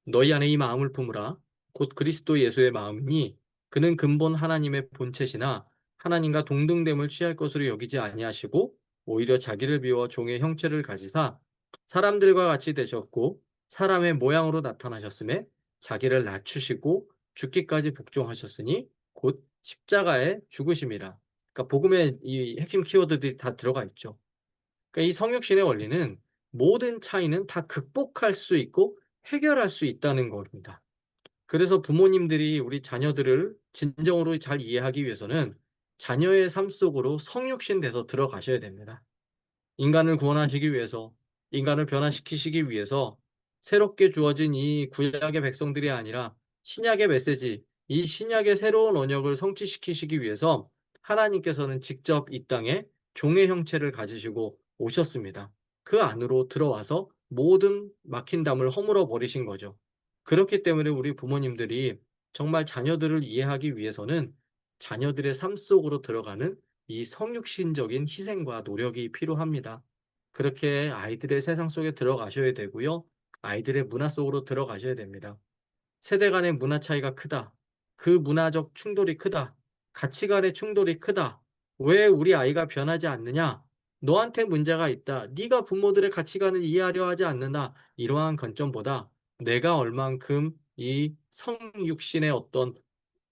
너희 안에 이 마음을 품으라. 곧 그리스도 예수의 마음이니 그는 근본 하나님의 본체시나 하나님과 동등됨을 취할 것으로 여기지 아니하시고 오히려 자기를 비워 종의 형체를 가지사 사람들과 같이 되셨고 사람의 모양으로 나타나셨음에 자기를 낮추시고 죽기까지 복종하셨으니 곧 십자가에 죽으심이라. 그러니까 복음의 이 핵심 키워드들이 다 들어가 있죠. 그러니까 이 성육신의 원리는 모든 차이는 다 극복할 수 있고 해결할 수 있다는 겁니다. 그래서 부모님들이 우리 자녀들을 진정으로 잘 이해하기 위해서는 자녀의 삶 속으로 성육신 돼서 들어가셔야 됩니다. 인간을 구원하시기 위해서, 인간을 변화시키시기 위해서 새롭게 주어진 이 구약의 백성들이 아니라 신약의 메시지, 이 신약의 새로운 언역을 성취시키시기 위해서 하나님께서는 직접 이 땅에 종의 형체를 가지시고 오셨습니다. 그 안으로 들어와서 모든 막힌 담을 허물어 버리신 거죠. 그렇기 때문에 우리 부모님들이 정말 자녀들을 이해하기 위해서는 자녀들의 삶 속으로 들어가는 이 성육신적인 희생과 노력이 필요합니다. 그렇게 아이들의 세상 속에 들어가셔야 되고요. 아이들의 문화 속으로 들어가셔야 됩니다. 세대 간의 문화 차이가 크다. 그 문화적 충돌이 크다. 가치관의 충돌이 크다. 왜 우리 아이가 변하지 않느냐? 너한테 문제가 있다. 네가 부모들의 가치관을 이해하려 하지 않는다. 이러한 관점보다 내가 얼만큼 이 성육신의 어떤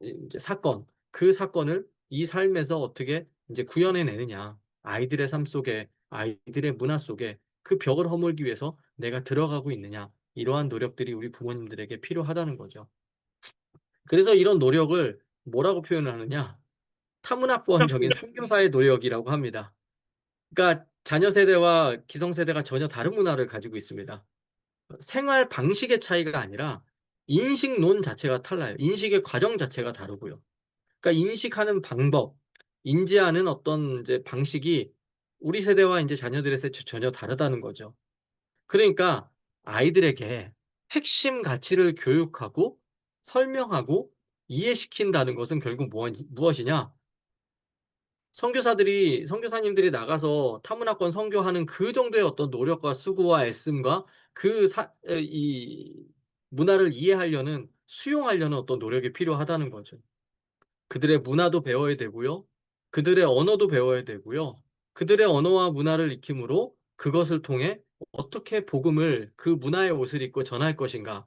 이제 사건, 그 사건을 이 삶에서 어떻게 이제 구현해 내느냐. 아이들의 삶 속에, 아이들의 문화 속에 그 벽을 허물기 위해서 내가 들어가고 있느냐. 이러한 노력들이 우리 부모님들에게 필요하다는 거죠. 그래서 이런 노력을 뭐라고 표현을 하느냐? 타문화권적인 선교사의 노력이라고 합니다. 그러니까 자녀 세대와 기성 세대가 전혀 다른 문화를 가지고 있습니다. 생활 방식의 차이가 아니라 인식론 자체가 달라요. 인식의 과정 자체가 다르고요. 그러니까 인식하는 방법, 인지하는 어떤 이제 방식이 우리 세대와 이제 자녀들의 세대 전혀 다르다는 거죠. 그러니까 아이들에게 핵심 가치를 교육하고 설명하고 이해시킨다는 것은 결국 무엇이냐? 선교사님들이 나가서 타문화권 선교하는 그 정도의 어떤 노력과 수고와 애씀과 이 문화를 이해하려는 수용하려는 어떤 노력이 필요하다는 거죠. 그들의 문화도 배워야 되고요. 그들의 언어도 배워야 되고요. 그들의 언어와 문화를 익힘으로 그것을 통해 어떻게 복음을 그 문화의 옷을 입고 전할 것인가.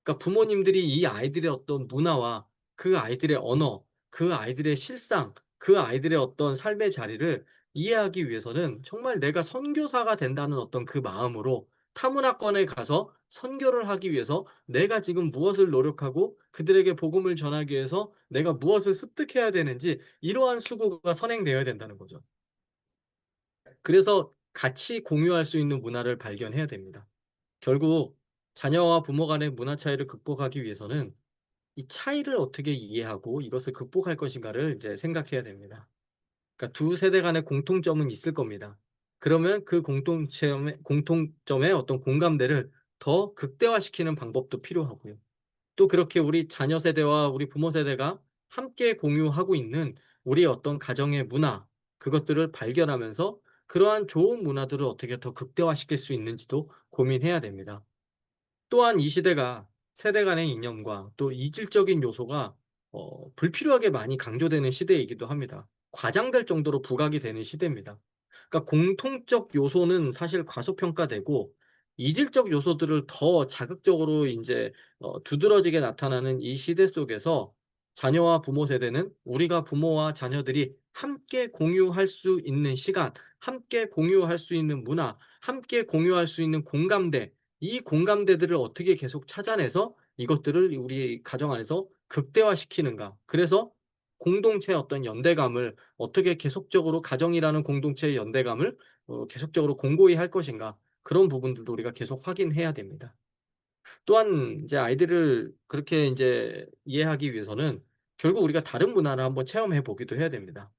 그러니까 부모님들이 이 아이들의 어떤 문화와 그 아이들의 언어, 그 아이들의 실상, 그 아이들의 어떤 삶의 자리를 이해하기 위해서는 정말 내가 선교사가 된다는 어떤 그 마음으로 타문화권에 가서 선교를 하기 위해서 내가 지금 무엇을 노력하고 그들에게 복음을 전하기 위해서 내가 무엇을 습득해야 되는지 이러한 수고가 선행되어야 된다는 거죠. 그래서 같이 공유할 수 있는 문화를 발견해야 됩니다. 결국 자녀와 부모 간의 문화 차이를 극복하기 위해서는 이 차이를 어떻게 이해하고 이것을 극복할 것인가를 이제 생각해야 됩니다. 그러니까 두 세대 간의 공통점은 있을 겁니다. 그러면 그 공통점의 어떤 공감대를 더 극대화시키는 방법도 필요하고요. 또 그렇게 우리 자녀 세대와 우리 부모 세대가 함께 공유하고 있는 우리의 어떤 가정의 문화, 그것들을 발견하면서 그러한 좋은 문화들을 어떻게 더 극대화시킬 수 있는지도 고민해야 됩니다. 또한 이 시대가 세대 간의 이념과 또 이질적인 요소가 불필요하게 많이 강조되는 시대이기도 합니다. 과장될 정도로 부각이 되는 시대입니다. 그러니까 공통적 요소는 사실 과소평가되고 이질적 요소들을 더 자극적으로 인제 두드러지게 나타나는 이 시대 속에서 자녀와 부모 세대는 우리가 부모와 자녀들이 함께 공유할 수 있는 시간, 함께 공유할 수 있는 문화, 함께 공유할 수 있는 공감대, 이 공감대들을 어떻게 계속 찾아내서 이것들을 우리 가정 안에서 극대화시키는가. 그래서 공동체의 어떤 연대감을 어떻게 계속적으로 가정이라는 공동체의 연대감을 계속적으로 공고히 할 것인가. 그런 부분들도 우리가 계속 확인해야 됩니다. 또한 이제 아이들을 그렇게 인제 이해하기 위해서는 결국 우리가 다른 문화를 한번 체험해 보기도 해야 됩니다.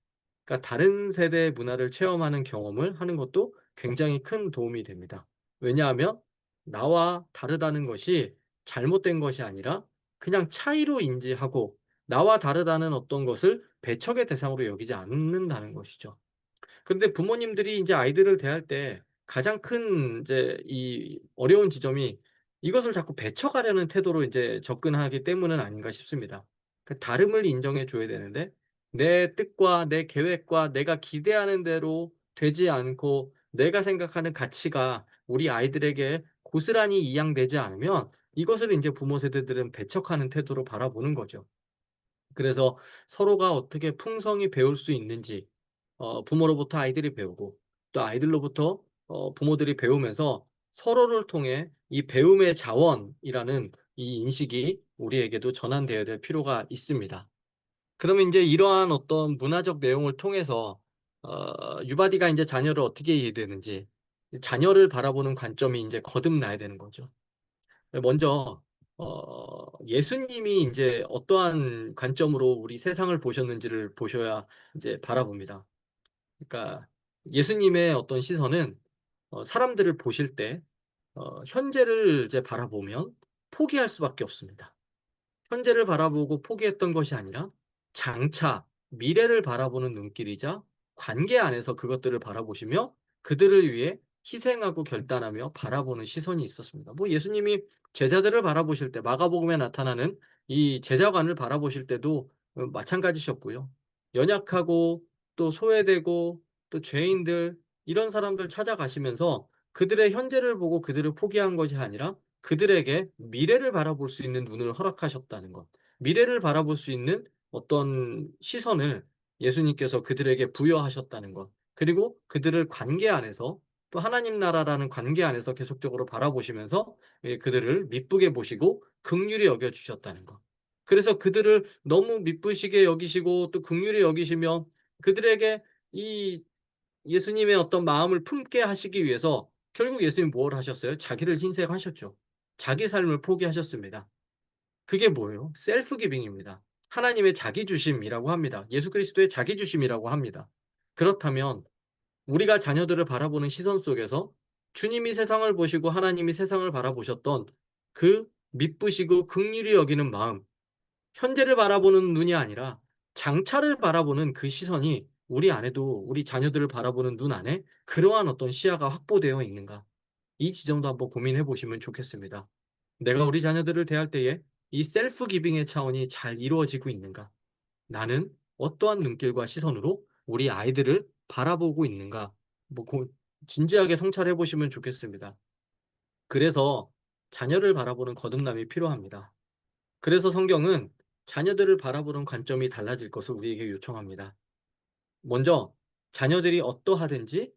그러니까 다른 세대의 문화를 체험하는 경험을 하는 것도 굉장히 큰 도움이 됩니다. 왜냐하면 나와 다르다는 것이 잘못된 것이 아니라 그냥 차이로 인지하고 나와 다르다는 어떤 것을 배척의 대상으로 여기지 않는다는 것이죠. 근데 부모님들이 인제 아이들을 대할 때 가장 큰 인제 이 어려운 지점이 이것을 자꾸 배척하려는 태도로 인제 접근하기 때문은 아닌가 싶습니다. 그 다름을 인정해 줘야 되는데 내 뜻과 내 계획과 내가 기대하는 대로 되지 않고 내가 생각하는 가치가 우리 아이들에게 고스란히 이양되지 않으면 이것을 인제 부모 세대들은 배척하는 태도로 바라보는 거죠. 그래서 서로가 어떻게 풍성히 배울 수 있는지 부모로부터 아이들이 배우고 또 아이들로부터 부모들이 배우면서 서로를 통해 이 배움의 자원이라는 이 인식이 우리에게도 전환되어야 될 필요가 있습니다. 그러면 인제 이러한 어떤 문화적 내용을 통해서 유바디가 인제 자녀를 어떻게 이해되는지 자녀를 바라보는 관점이 인제 거듭나야 되는 거죠. 먼저 예수님이 인제 어떠한 관점으로 우리 세상을 보셨는지를 보셔야 이제 바라봅니다. 그러니까 예수님의 어떤 시선은 사람들을 보실 때 현재를 이제 바라보면 포기할 수밖에 없습니다. 현재를 바라보고 포기했던 것이 아니라 장차 미래를 바라보는 눈길이자 관계 안에서 그것들을 바라보시며 그들을 위해 희생하고 결단하며 바라보는 시선이 있었습니다. 뭐 예수님이 제자들을 바라보실 때 마가복음에 나타나는 이 제자관을 바라보실 때도 마찬가지셨고요. 연약하고 또 소외되고 또 죄인들 이런 사람들 찾아가시면서 그들의 현재를 보고 그들을 포기한 것이 아니라 그들에게 미래를 바라볼 수 있는 눈을 허락하셨다는 것. 미래를 바라볼 수 있는 어떤 시선을 예수님께서 그들에게 부여하셨다는 것. 그리고 그들을 관계 안에서 또 하나님 나라라는 관계 안에서 계속적으로 바라보시면서 그들을 미쁘게 보시고 긍휼히 여겨 주셨다는 것. 그래서 그들을 너무 미쁘시게 여기시고 또 긍휼히 여기시며 그들에게 이 예수님의 어떤 마음을 품게 하시기 위해서 결국 예수님이 뭘 하셨어요? 자기를 희생하셨죠. 자기 삶을 포기하셨습니다. 그게 뭐예요? 셀프 기빙입니다. 하나님의 자기 주심이라고 합니다. 예수 그리스도의 자기 주심이라고 합니다. 그렇다면 우리가 자녀들을 바라보는 시선 속에서 주님이 세상을 보시고 하나님이 세상을 바라보셨던 그 미쁘시고 긍휼히 여기는 마음, 현재를 바라보는 눈이 아니라 장차를 바라보는 그 시선이 우리 안에도 우리 자녀들을 바라보는 눈 안에 그러한 어떤 시야가 확보되어 있는가? 이 지점도 한번 고민해 보시면 좋겠습니다. 내가 우리 자녀들을 대할 때에 이 셀프 기빙의 차원이 잘 이루어지고 있는가? 나는 어떠한 눈길과 시선으로 우리 아이들을 바라보고 있는가? 뭐 진지하게 성찰해 보시면 좋겠습니다. 그래서 자녀를 바라보는 거듭남이 필요합니다. 그래서 성경은 자녀들을 바라보는 관점이 달라질 것을 우리에게 요청합니다. 먼저 자녀들이 어떠하든지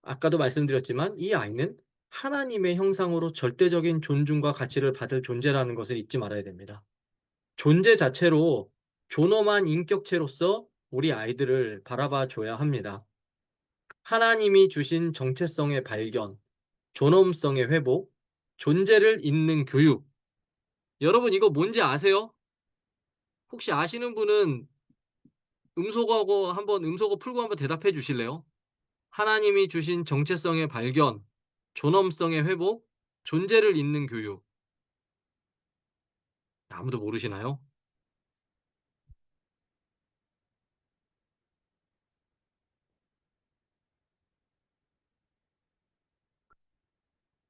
아까도 말씀드렸지만 이 아이는 하나님의 형상으로 절대적인 존중과 가치를 받을 존재라는 것을 잊지 말아야 됩니다. 존재 자체로 존엄한 인격체로서 우리 아이들을 바라봐 줘야 합니다. 하나님이 주신 정체성의 발견, 존엄성의 회복, 존재를 잇는 교육. 여러분 이거 뭔지 아세요? 혹시 아시는 분은 음소거 풀고 한번 대답해 주실래요? 하나님이 주신 정체성의 발견, 존엄성의 회복, 존재를 잇는 교육. 아무도 모르시나요?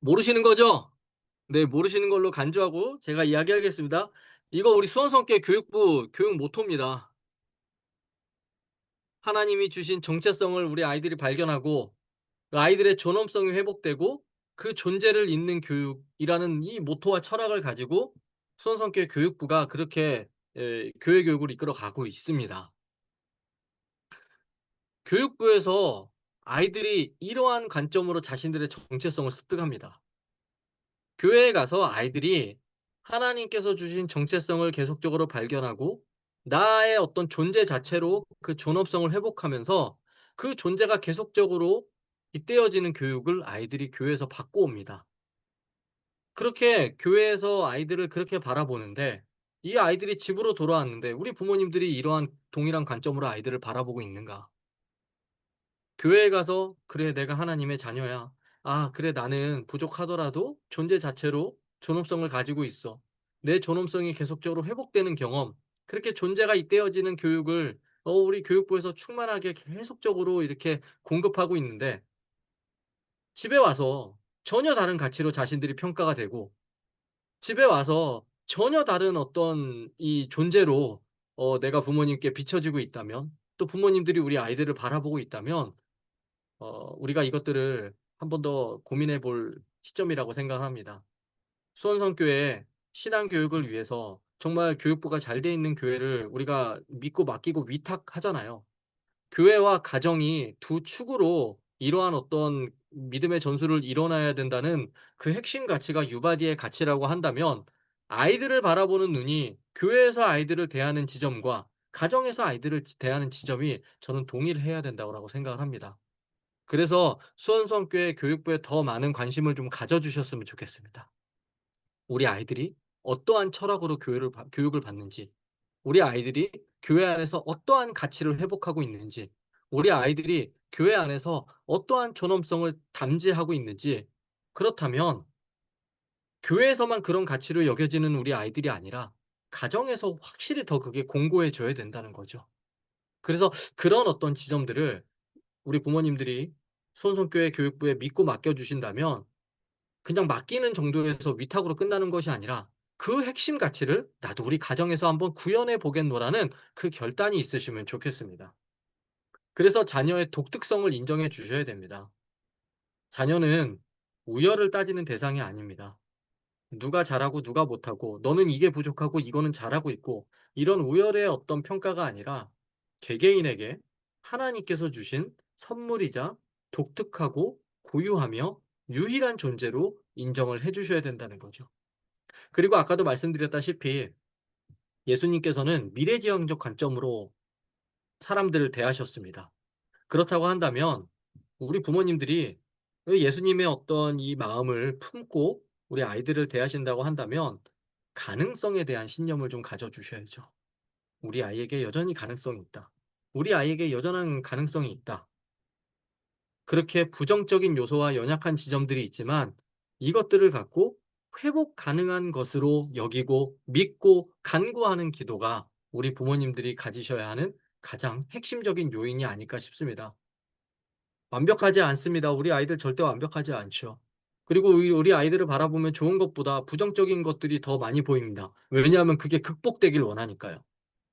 모르시는 거죠? 네, 모르시는 걸로 간주하고 제가 이야기하겠습니다. 이거 우리 수원성계 교육부 교육 모토입니다. 하나님이 주신 정체성을 우리 아이들이 발견하고 그 아이들의 존엄성이 회복되고 그 존재를 잇는 교육이라는 이 모토와 철학을 가지고 수원성계 교육부가 그렇게 교회 교육을 이끌어 가고 있습니다. 교육부에서 아이들이 이러한 관점으로 자신들의 정체성을 습득합니다. 교회에 가서 아이들이 하나님께서 주신 정체성을 계속적으로 발견하고 나의 어떤 존재 자체로 그 존엄성을 회복하면서 그 존재가 계속적으로 잇대어지는 교육을 아이들이 교회에서 받고 옵니다. 그렇게 교회에서 아이들을 그렇게 바라보는데 이 아이들이 집으로 돌아왔는데 우리 부모님들이 이러한 동일한 관점으로 아이들을 바라보고 있는가? 교회에 가서 '그래 내가 하나님의 자녀야. 아 그래 나는 부족하더라도 존재 자체로 존엄성을 가지고 있어.' 내 존엄성이 계속적으로 회복되는 경험, 그렇게 존재가 잇대어지는 교육을 우리 교육부에서 충만하게 계속적으로 이렇게 공급하고 있는데 집에 와서 전혀 다른 가치로 자신들이 평가가 되고 집에 와서 전혀 다른 어떤 이 존재로 내가 부모님께 비춰지고 있다면 또 부모님들이 우리 아이들을 바라보고 있다면 우리가 이것들을 한 번 더 고민해 볼 시점이라고 생각합니다. 수원성교회 신앙 교육을 위해서 정말 교육부가 잘 돼 있는 교회를 우리가 믿고 맡기고 위탁하잖아요. 교회와 가정이 두 축으로 이러한 어떤 믿음의 전술을 이뤄내야 된다는 그 핵심 가치가 유바디의 가치라고 한다면 아이들을 바라보는 눈이 교회에서 아이들을 대하는 지점과 가정에서 아이들을 대하는 지점이 저는 동일해야 된다고 생각을 합니다. 그래서 수원성교회 교육부에 더 많은 관심을 좀 가져 주셨으면 좋겠습니다. 우리 아이들이 어떠한 철학으로 교육을 받는지, 우리 아이들이 교회 안에서 어떠한 가치를 회복하고 있는지, 우리 아이들이 교회 안에서 어떠한 존엄성을 담지하고 있는지, 그렇다면 교회에서만 그런 가치로 여겨지는 우리 아이들이 아니라 가정에서 확실히 더 그게 공고해져야 된다는 거죠. 그래서 그런 어떤 지점들을 우리 부모님들이 수원성교회 교육부에 믿고 맡겨 주신다면 그냥 맡기는 정도에서 위탁으로 끝나는 것이 아니라 그 핵심 가치를 '나도 우리 가정에서 한번 구현해 보겠노.'라는 그 결단이 있으시면 좋겠습니다. 그래서 자녀의 독특성을 인정해 주셔야 됩니다. 자녀는 우열을 따지는 대상이 아닙니다. 누가 잘하고 누가 못하고 너는 이게 부족하고 이거는 잘하고 있고 이런 우열의 어떤 평가가 아니라 개개인에게 하나님께서 주신 선물이자 독특하고 고유하며 유일한 존재로 인정을 해 주셔야 된다는 거죠. 그리고 아까도 말씀드렸다시피 예수님께서는 미래지향적 관점으로 사람들을 대하셨습니다. 그렇다고 한다면 우리 부모님들이 예수님의 어떤 이 마음을 품고 우리 아이들을 대하신다고 한다면 가능성에 대한 신념을 좀 가져 주셔야죠. '우리 아이에게 여전히 가능성이 있다. 우리 아이에게 여전한 가능성이 있다.' 그렇게 부정적인 요소와 연약한 지점들이 있지만 이것들을 갖고 회복 가능한 것으로 여기고 믿고 간구하는 기도가 우리 부모님들이 가지셔야 하는 가장 핵심적인 요인이 아닐까 싶습니다. 완벽하지 않습니다. 우리 아이들 절대 완벽하지 않죠. 그리고 우리 아이들을 바라보면 좋은 것보다 부정적인 것들이 더 많이 보입니다. 왜냐하면 그게 극복되길 원하니까요.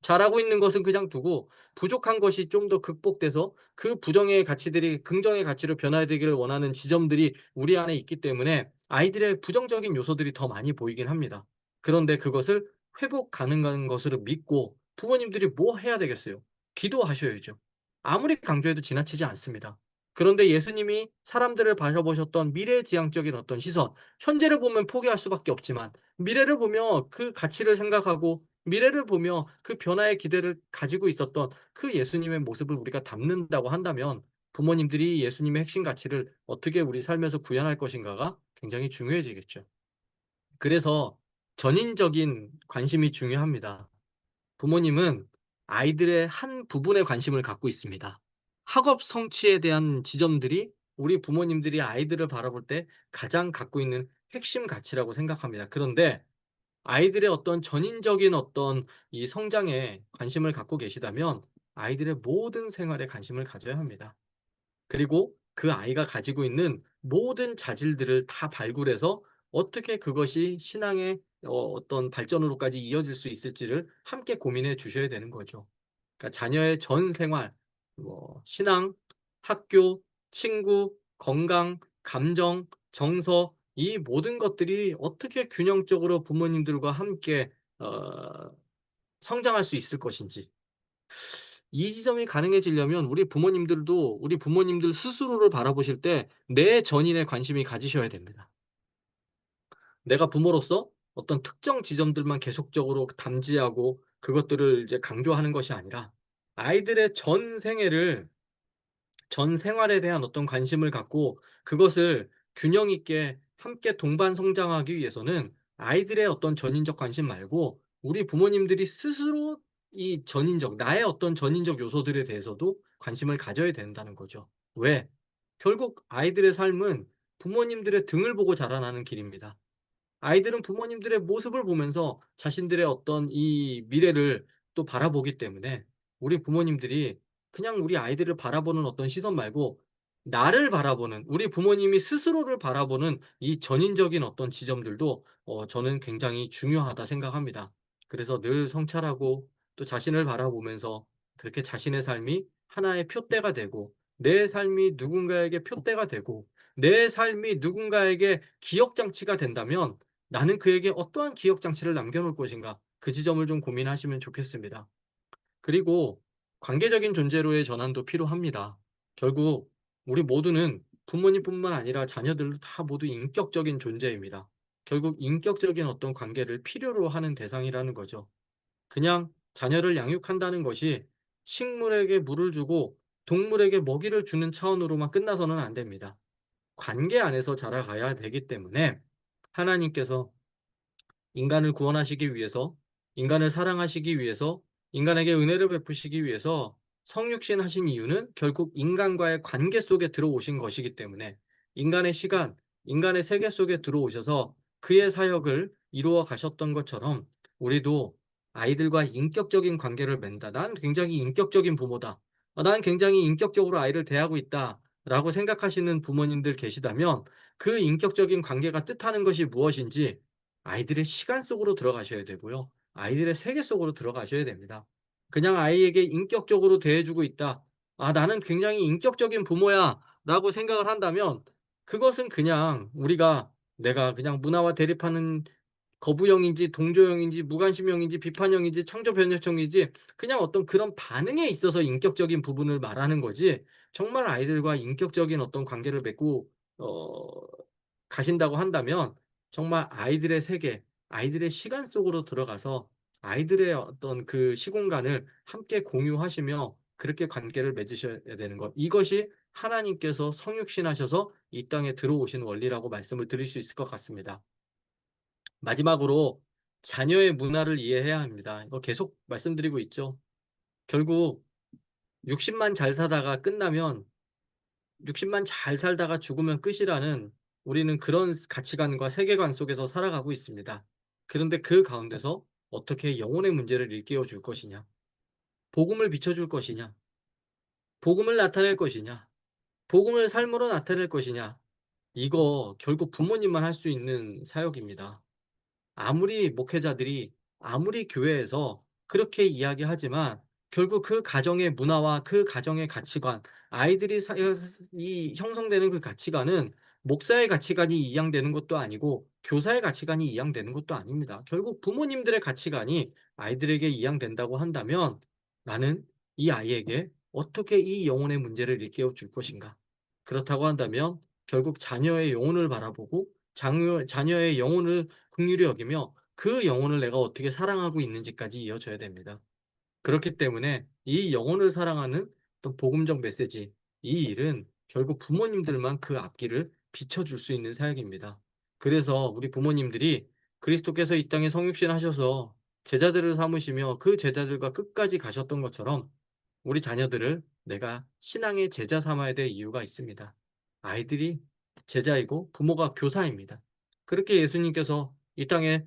잘하고 있는 것은 그냥 두고 부족한 것이 좀 더 극복돼서 그 부정의 가치들이 긍정의 가치로 변화되기를 원하는 지점들이 우리 안에 있기 때문에 아이들의 부정적인 요소들이 더 많이 보이긴 합니다. 그런데 그것을 회복 가능한 것으로 믿고 부모님들이 뭐 해야 되겠어요? 기도하셔야죠. 아무리 강조해도 지나치지 않습니다. 그런데 예수님이 사람들을 바라보셨던 미래지향적인 어떤 시선, 현재를 보면 포기할 수밖에 없지만 미래를 보며 그 가치를 생각하고 미래를 보며 그 변화의 기대를 가지고 있었던 그 예수님의 모습을 우리가 담는다고 한다면 부모님들이 예수님의 핵심 가치를 어떻게 우리 삶에서 구현할 것인가가 굉장히 중요해지겠죠. 그래서 전인적인 관심이 중요합니다. 부모님은 아이들의 한 부분에 관심을 갖고 있습니다. 학업 성취에 대한 지점들이 우리 부모님들이 아이들을 바라볼 때 가장 갖고 있는 핵심 가치라고 생각합니다. 그런데 아이들의 어떤 전인적인 어떤 이 성장에 관심을 갖고 계시다면 아이들의 모든 생활에 관심을 가져야 합니다. 그리고 그 아이가 가지고 있는 모든 자질들을 다 발굴해서 어떻게 그것이 신앙의 어떤 발전으로까지 이어질 수 있을지를 함께 고민해 주셔야 되는 거죠. 그러니까 자녀의 전 생활, 뭐 신앙, 학교, 친구, 건강, 감정, 정서 이 모든 것들이 어떻게 균형적으로 부모님들과 함께 성장할 수 있을 것인지 이 지점이 가능해지려면 우리 부모님들 스스로를 바라보실 때 내 전인에 관심이 가지셔야 됩니다. 내가 부모로서 어떤 특정 지점들만 계속적으로 담지하고 그것들을 이제 강조하는 것이 아니라 아이들의 전 생활에 대한 어떤 관심을 갖고 그것을 균형 있게 함께 동반 성장하기 위해서는 아이들의 어떤 전인적 관심 말고 우리 부모님들이 스스로 이 나의 어떤 전인적 요소들에 대해서도 관심을 가져야 된다는 거죠. 왜? 결국 아이들의 삶은 부모님들의 등을 보고 자라나는 길입니다. 아이들은 부모님들의 모습을 보면서 자신들의 어떤 이 미래를 또 바라보기 때문에 우리 부모님들이 그냥 우리 아이들을 바라보는 어떤 시선 말고 나를 바라보는 우리 부모님이 스스로를 바라보는 이 전인적인 어떤 지점들도 저는 굉장히 중요하다 생각합니다. 그래서 늘 성찰하고 또 자신을 바라보면서 그렇게 자신의 삶이 하나의 표대가 되고 내 삶이 누군가에게 표대가 되고 내 삶이 누군가에게 기억 장치가 된다면 나는 그에게 어떠한 기억 장치를 남겨 놓을 것인가? 그 지점을 좀 고민하시면 좋겠습니다. 그리고 관계적인 존재로의 전환도 필요합니다. 결국 우리 모두는 부모님뿐만 아니라 자녀들도 다 모두 인격적인 존재입니다. 결국 인격적인 어떤 관계를 필요로 하는 대상이라는 거죠. 그냥 자녀를 양육한다는 것이 식물에게 물을 주고 동물에게 먹이를 주는 차원으로만 끝나서는 안 됩니다. 관계 안에서 자라가야 되기 때문에 하나님께서 인간을 구원하시기 위해서, 인간을 사랑하시기 위해서, 인간에게 은혜를 베푸시기 위해서 성육신 하신 이유는 결국 인간과의 관계 속에 들어오신 것이기 때문에 인간의 시간, 인간의 세계 속에 들어오셔서 그의 사역을 이루어 가셨던 것처럼 우리도 아이들과 인격적인 관계를 맺는다. 난 굉장히 인격적인 부모다. 난 굉장히 인격적으로 아이를 대하고 있다. 라고 생각하시는 부모님들 계시다면 그 인격적인 관계가 뜻하는 것이 무엇인지 아이들의 시간 속으로 들어가셔야 되고요. 아이들의 세계 속으로 들어가셔야 됩니다. 그냥 아이에게 인격적으로 대해 주고 있다. '아 나는 굉장히 인격적인 부모야.'라고 생각을 한다면 그것은 그냥 우리가 내가 그냥 문화와 대립하는 거부형인지 동조형인지 무관심형인지 비판형인지 창조 변혁형이지 그냥 어떤 그런 반응에 있어서 인격적인 부분을 말하는 거지 정말 아이들과 인격적인 어떤 관계를 맺고 어 가신다고 한다면 정말 아이들의 세계, 아이들의 시간 속으로 들어가서 아이들의 어떤 그 시공간을 함께 공유하시며 그렇게 관계를 맺으셔야 되는 것. 이것이 하나님께서 성육신하셔서 이 땅에 들어오신 원리라고 말씀을 드릴 수 있을 것 같습니다. 마지막으로 자녀의 문화를 이해해야 합니다. 이거 계속 말씀드리고 있죠. 결국 60만 잘 사다가 끝나면 60만 잘 살다가 죽으면 끝이라는 우리는 그런 가치관과 세계관 속에서 살아가고 있습니다. 그런데 그 가운데서 어떻게 영혼의 문제를 일깨워 줄 것이냐, 복음을 비춰 줄 것이냐, 복음을 나타낼 것이냐, 복음을 삶으로 나타낼 것이냐, 이거 결국 부모님만 할 수 있는 사역입니다. 아무리 목회자들이 아무리 교회에서 그렇게 이야기하지만 결국 그 가정의 문화와 그 가정의 가치관, 아이들이 이 형성되는 그 가치관은 목사의 가치관이 이양되는 것도 아니고 교사의 가치관이 이양되는 것도 아닙니다. 결국 부모님들의 가치관이 아이들에게 이양된다고 한다면 나는 이 아이에게 어떻게 이 영혼의 문제를 일깨워 줄 것인가? 그렇다고 한다면 결국 자녀의 영혼을 바라보고 자녀의 영혼을 긍휼히 여기며 그 영혼을 내가 어떻게 사랑하고 있는지까지 이어져야 됩니다. 그렇기 때문에 이 영혼을 사랑하는 또 복음적 메시지 이 일은 결국 부모님들만 그 앞길을 비춰줄 수 있는 사역입니다. 그래서 우리 부모님들이 그리스도께서 이 땅에 성육신 하셔서 제자들을 삼으시며 그 제자들과 끝까지 가셨던 것처럼 우리 자녀들을 내가 신앙의 제자 삼아야 될 이유가 있습니다. 아이들이 제자이고 부모가 교사입니다. 그렇게 예수님께서 이 땅에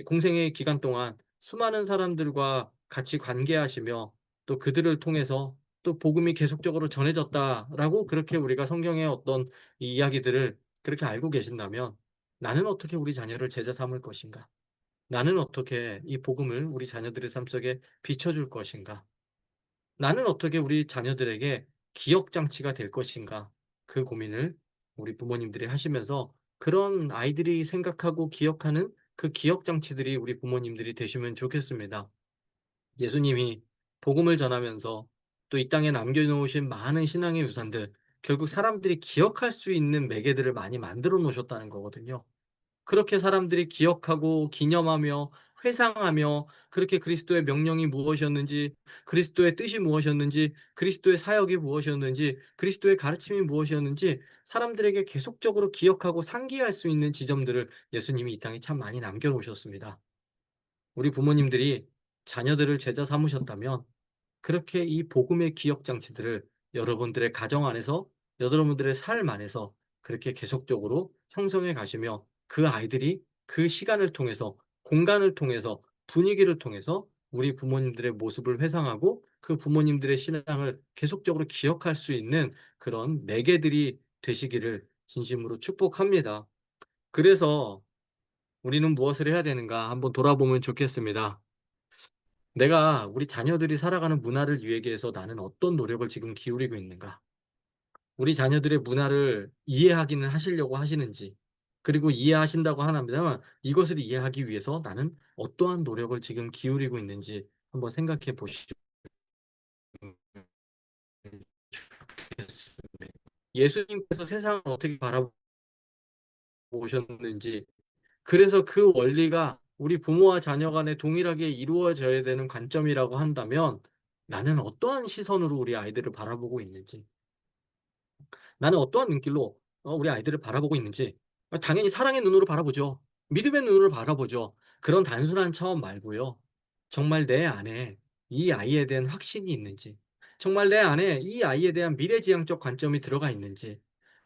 공생의 기간 동안 수많은 사람들과 같이 관계하시며 또 그들을 통해서 또 복음이 계속적으로 전해졌다라고 그렇게 우리가 성경의 어떤 이 이야기들을 그렇게 알고 계신다면 나는 어떻게 우리 자녀를 제자 삼을 것인가? 나는 어떻게 이 복음을 우리 자녀들의 삶 속에 비춰줄 것인가? 나는 어떻게 우리 자녀들에게 기억 장치가 될 것인가? 그 고민을 우리 부모님들이 하시면서 그런 아이들이 생각하고 기억하는 그 기억 장치들이 우리 부모님들이 되시면 좋겠습니다. 예수님이 복음을 전하면서 또 이 땅에 남겨놓으신 많은 신앙의 유산들, 결국 사람들이 기억할 수 있는 매개들을 많이 만들어 놓으셨다는 거거든요. 그렇게 사람들이 기억하고 기념하며 회상하며 그렇게 그리스도의 명령이 무엇이었는지, 그리스도의 뜻이 무엇이었는지, 그리스도의 사역이 무엇이었는지, 그리스도의 가르침이 무엇이었는지 사람들에게 계속적으로 기억하고 상기할 수 있는 지점들을 예수님이 이 땅에 참 많이 남겨 놓으셨습니다. 우리 부모님들이 자녀들을 제자 삼으셨다면 그렇게 이 복음의 기억 장치들을 여러분들의 가정 안에서 여러분들의 삶 안에서 그렇게 계속적으로 형성해 가시며 그 아이들이 그 시간을 통해서 공간을 통해서 분위기를 통해서 우리 부모님들의 모습을 회상하고 그 부모님들의 신앙을 계속적으로 기억할 수 있는 그런 매개들이 되시기를 진심으로 축복합니다. 그래서 우리는 무엇을 해야 되는가 한번 돌아보면 좋겠습니다. 내가 우리 자녀들이 살아가는 문화를 위하기 위해서 나는 어떤 노력을 지금 기울이고 있는가? 우리 자녀들의 문화를 이해하기는 하시려고 하시는지, 그리고 이해하신다고 하면 이것을 이해하기 위해서 나는 어떠한 노력을 지금 기울이고 있는지 한번 생각해 보시면 좋겠습니다. 예수님께서 세상을 어떻게 바라보셨는지, 그래서 그 원리가 우리 부모와 자녀 간에 동일하게 이루어져야 되는 관점이라고 한다면 나는 어떠한 시선으로 우리 아이들을 바라보고 있는지, 나는 어떠한 눈길로 우리 아이들을 바라보고 있는지 당연히 사랑의 눈으로 바라보죠. 믿음의 눈으로 바라보죠. 그런 단순한 차원 말고요. 정말 내 안에 이 아이에 대한 확신이 있는지, 정말 내 안에 이 아이에 대한 미래지향적 관점이 들어가 있는지,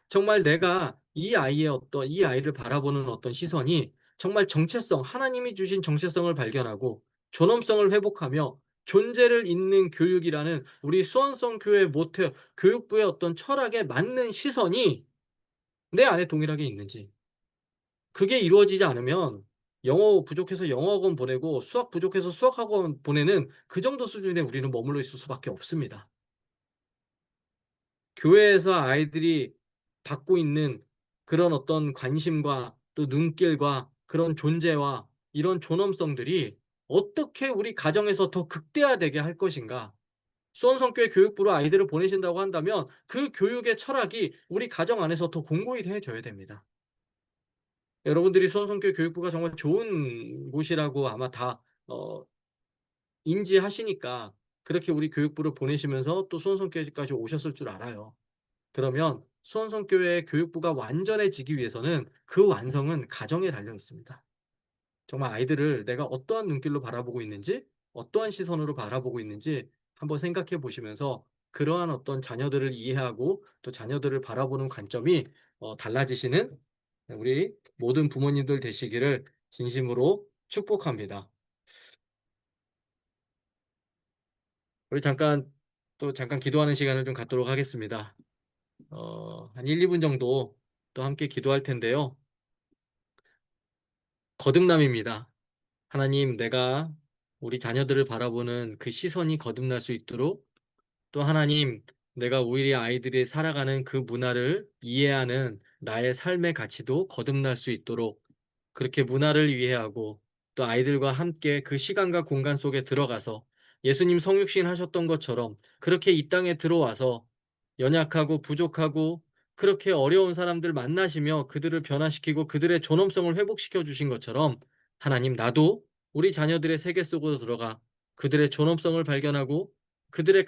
정말 내가 이 아이를 바라보는 어떤 시선이 정말 정체성, 하나님이 주신 정체성을 발견하고 존엄성을 회복하며 존재를 잇는 교육이라는 우리 수원성 교회 모태 교육부의 어떤 철학에 맞는 시선이 내 안에 동일하게 있는지. 그게 이루어지지 않으면 영어 부족해서 영어학원 보내고 수학 부족해서 수학학원 보내는 그 정도 수준에 우리는 머물러 있을 수밖에 없습니다. 교회에서 아이들이 받고 있는 그런 어떤 관심과 또 눈길과 그런 존재와 이런 존엄성들이 어떻게 우리 가정에서 더 극대화되게 할 것인가. 수원성교회 교육부로 아이들을 보내신다고 한다면 그 교육의 철학이 우리 가정 안에서 더 공고히 되어져야 됩니다. 여러분들이 수원성교회 교육부가 정말 좋은 곳이라고 아마 다 어 인지하시니까 그렇게 우리 교육부를 보내시면서 또 수원성교회까지 오셨을 줄 알아요. 그러면 수원성교회 교육부가 완전해지기 위해서는 그 완성은 가정에 달려 있습니다. 정말 아이들을 내가 어떠한 눈길로 바라보고 있는지, 어떠한 시선으로 바라보고 있는지 한번 생각해 보시면서 그러한 어떤 자녀들을 이해하고 또 자녀들을 바라보는 관점이 달라지시는 우리 모든 부모님들 되시기를 진심으로 축복합니다. 우리 잠깐 기도하는 시간을 좀 갖도록 하겠습니다. 한 1-2분 정도 또 함께 기도할 텐데요. 거듭남입니다. 하나님, 내가 우리 자녀들을 바라보는 그 시선이 거듭날 수 있도록, 또 하나님, 내가 우리 아이들이 살아가는 그 문화를 이해하는 나의 삶의 가치도 거듭날 수 있도록 그렇게 문화를 이해하고 또 아이들과 함께 그 시간과 공간 속에 들어가서 예수님 성육신 하셨던 것처럼 그렇게 이 땅에 들어와서 연약하고 부족하고 그렇게 어려운 사람들 만나시며 그들을 변화시키고 그들의 존엄성을 회복시켜 주신 것처럼 하나님, 나도 우리 자녀들의 세계 속으로 들어가 그들의 존엄성을 발견하고 그들의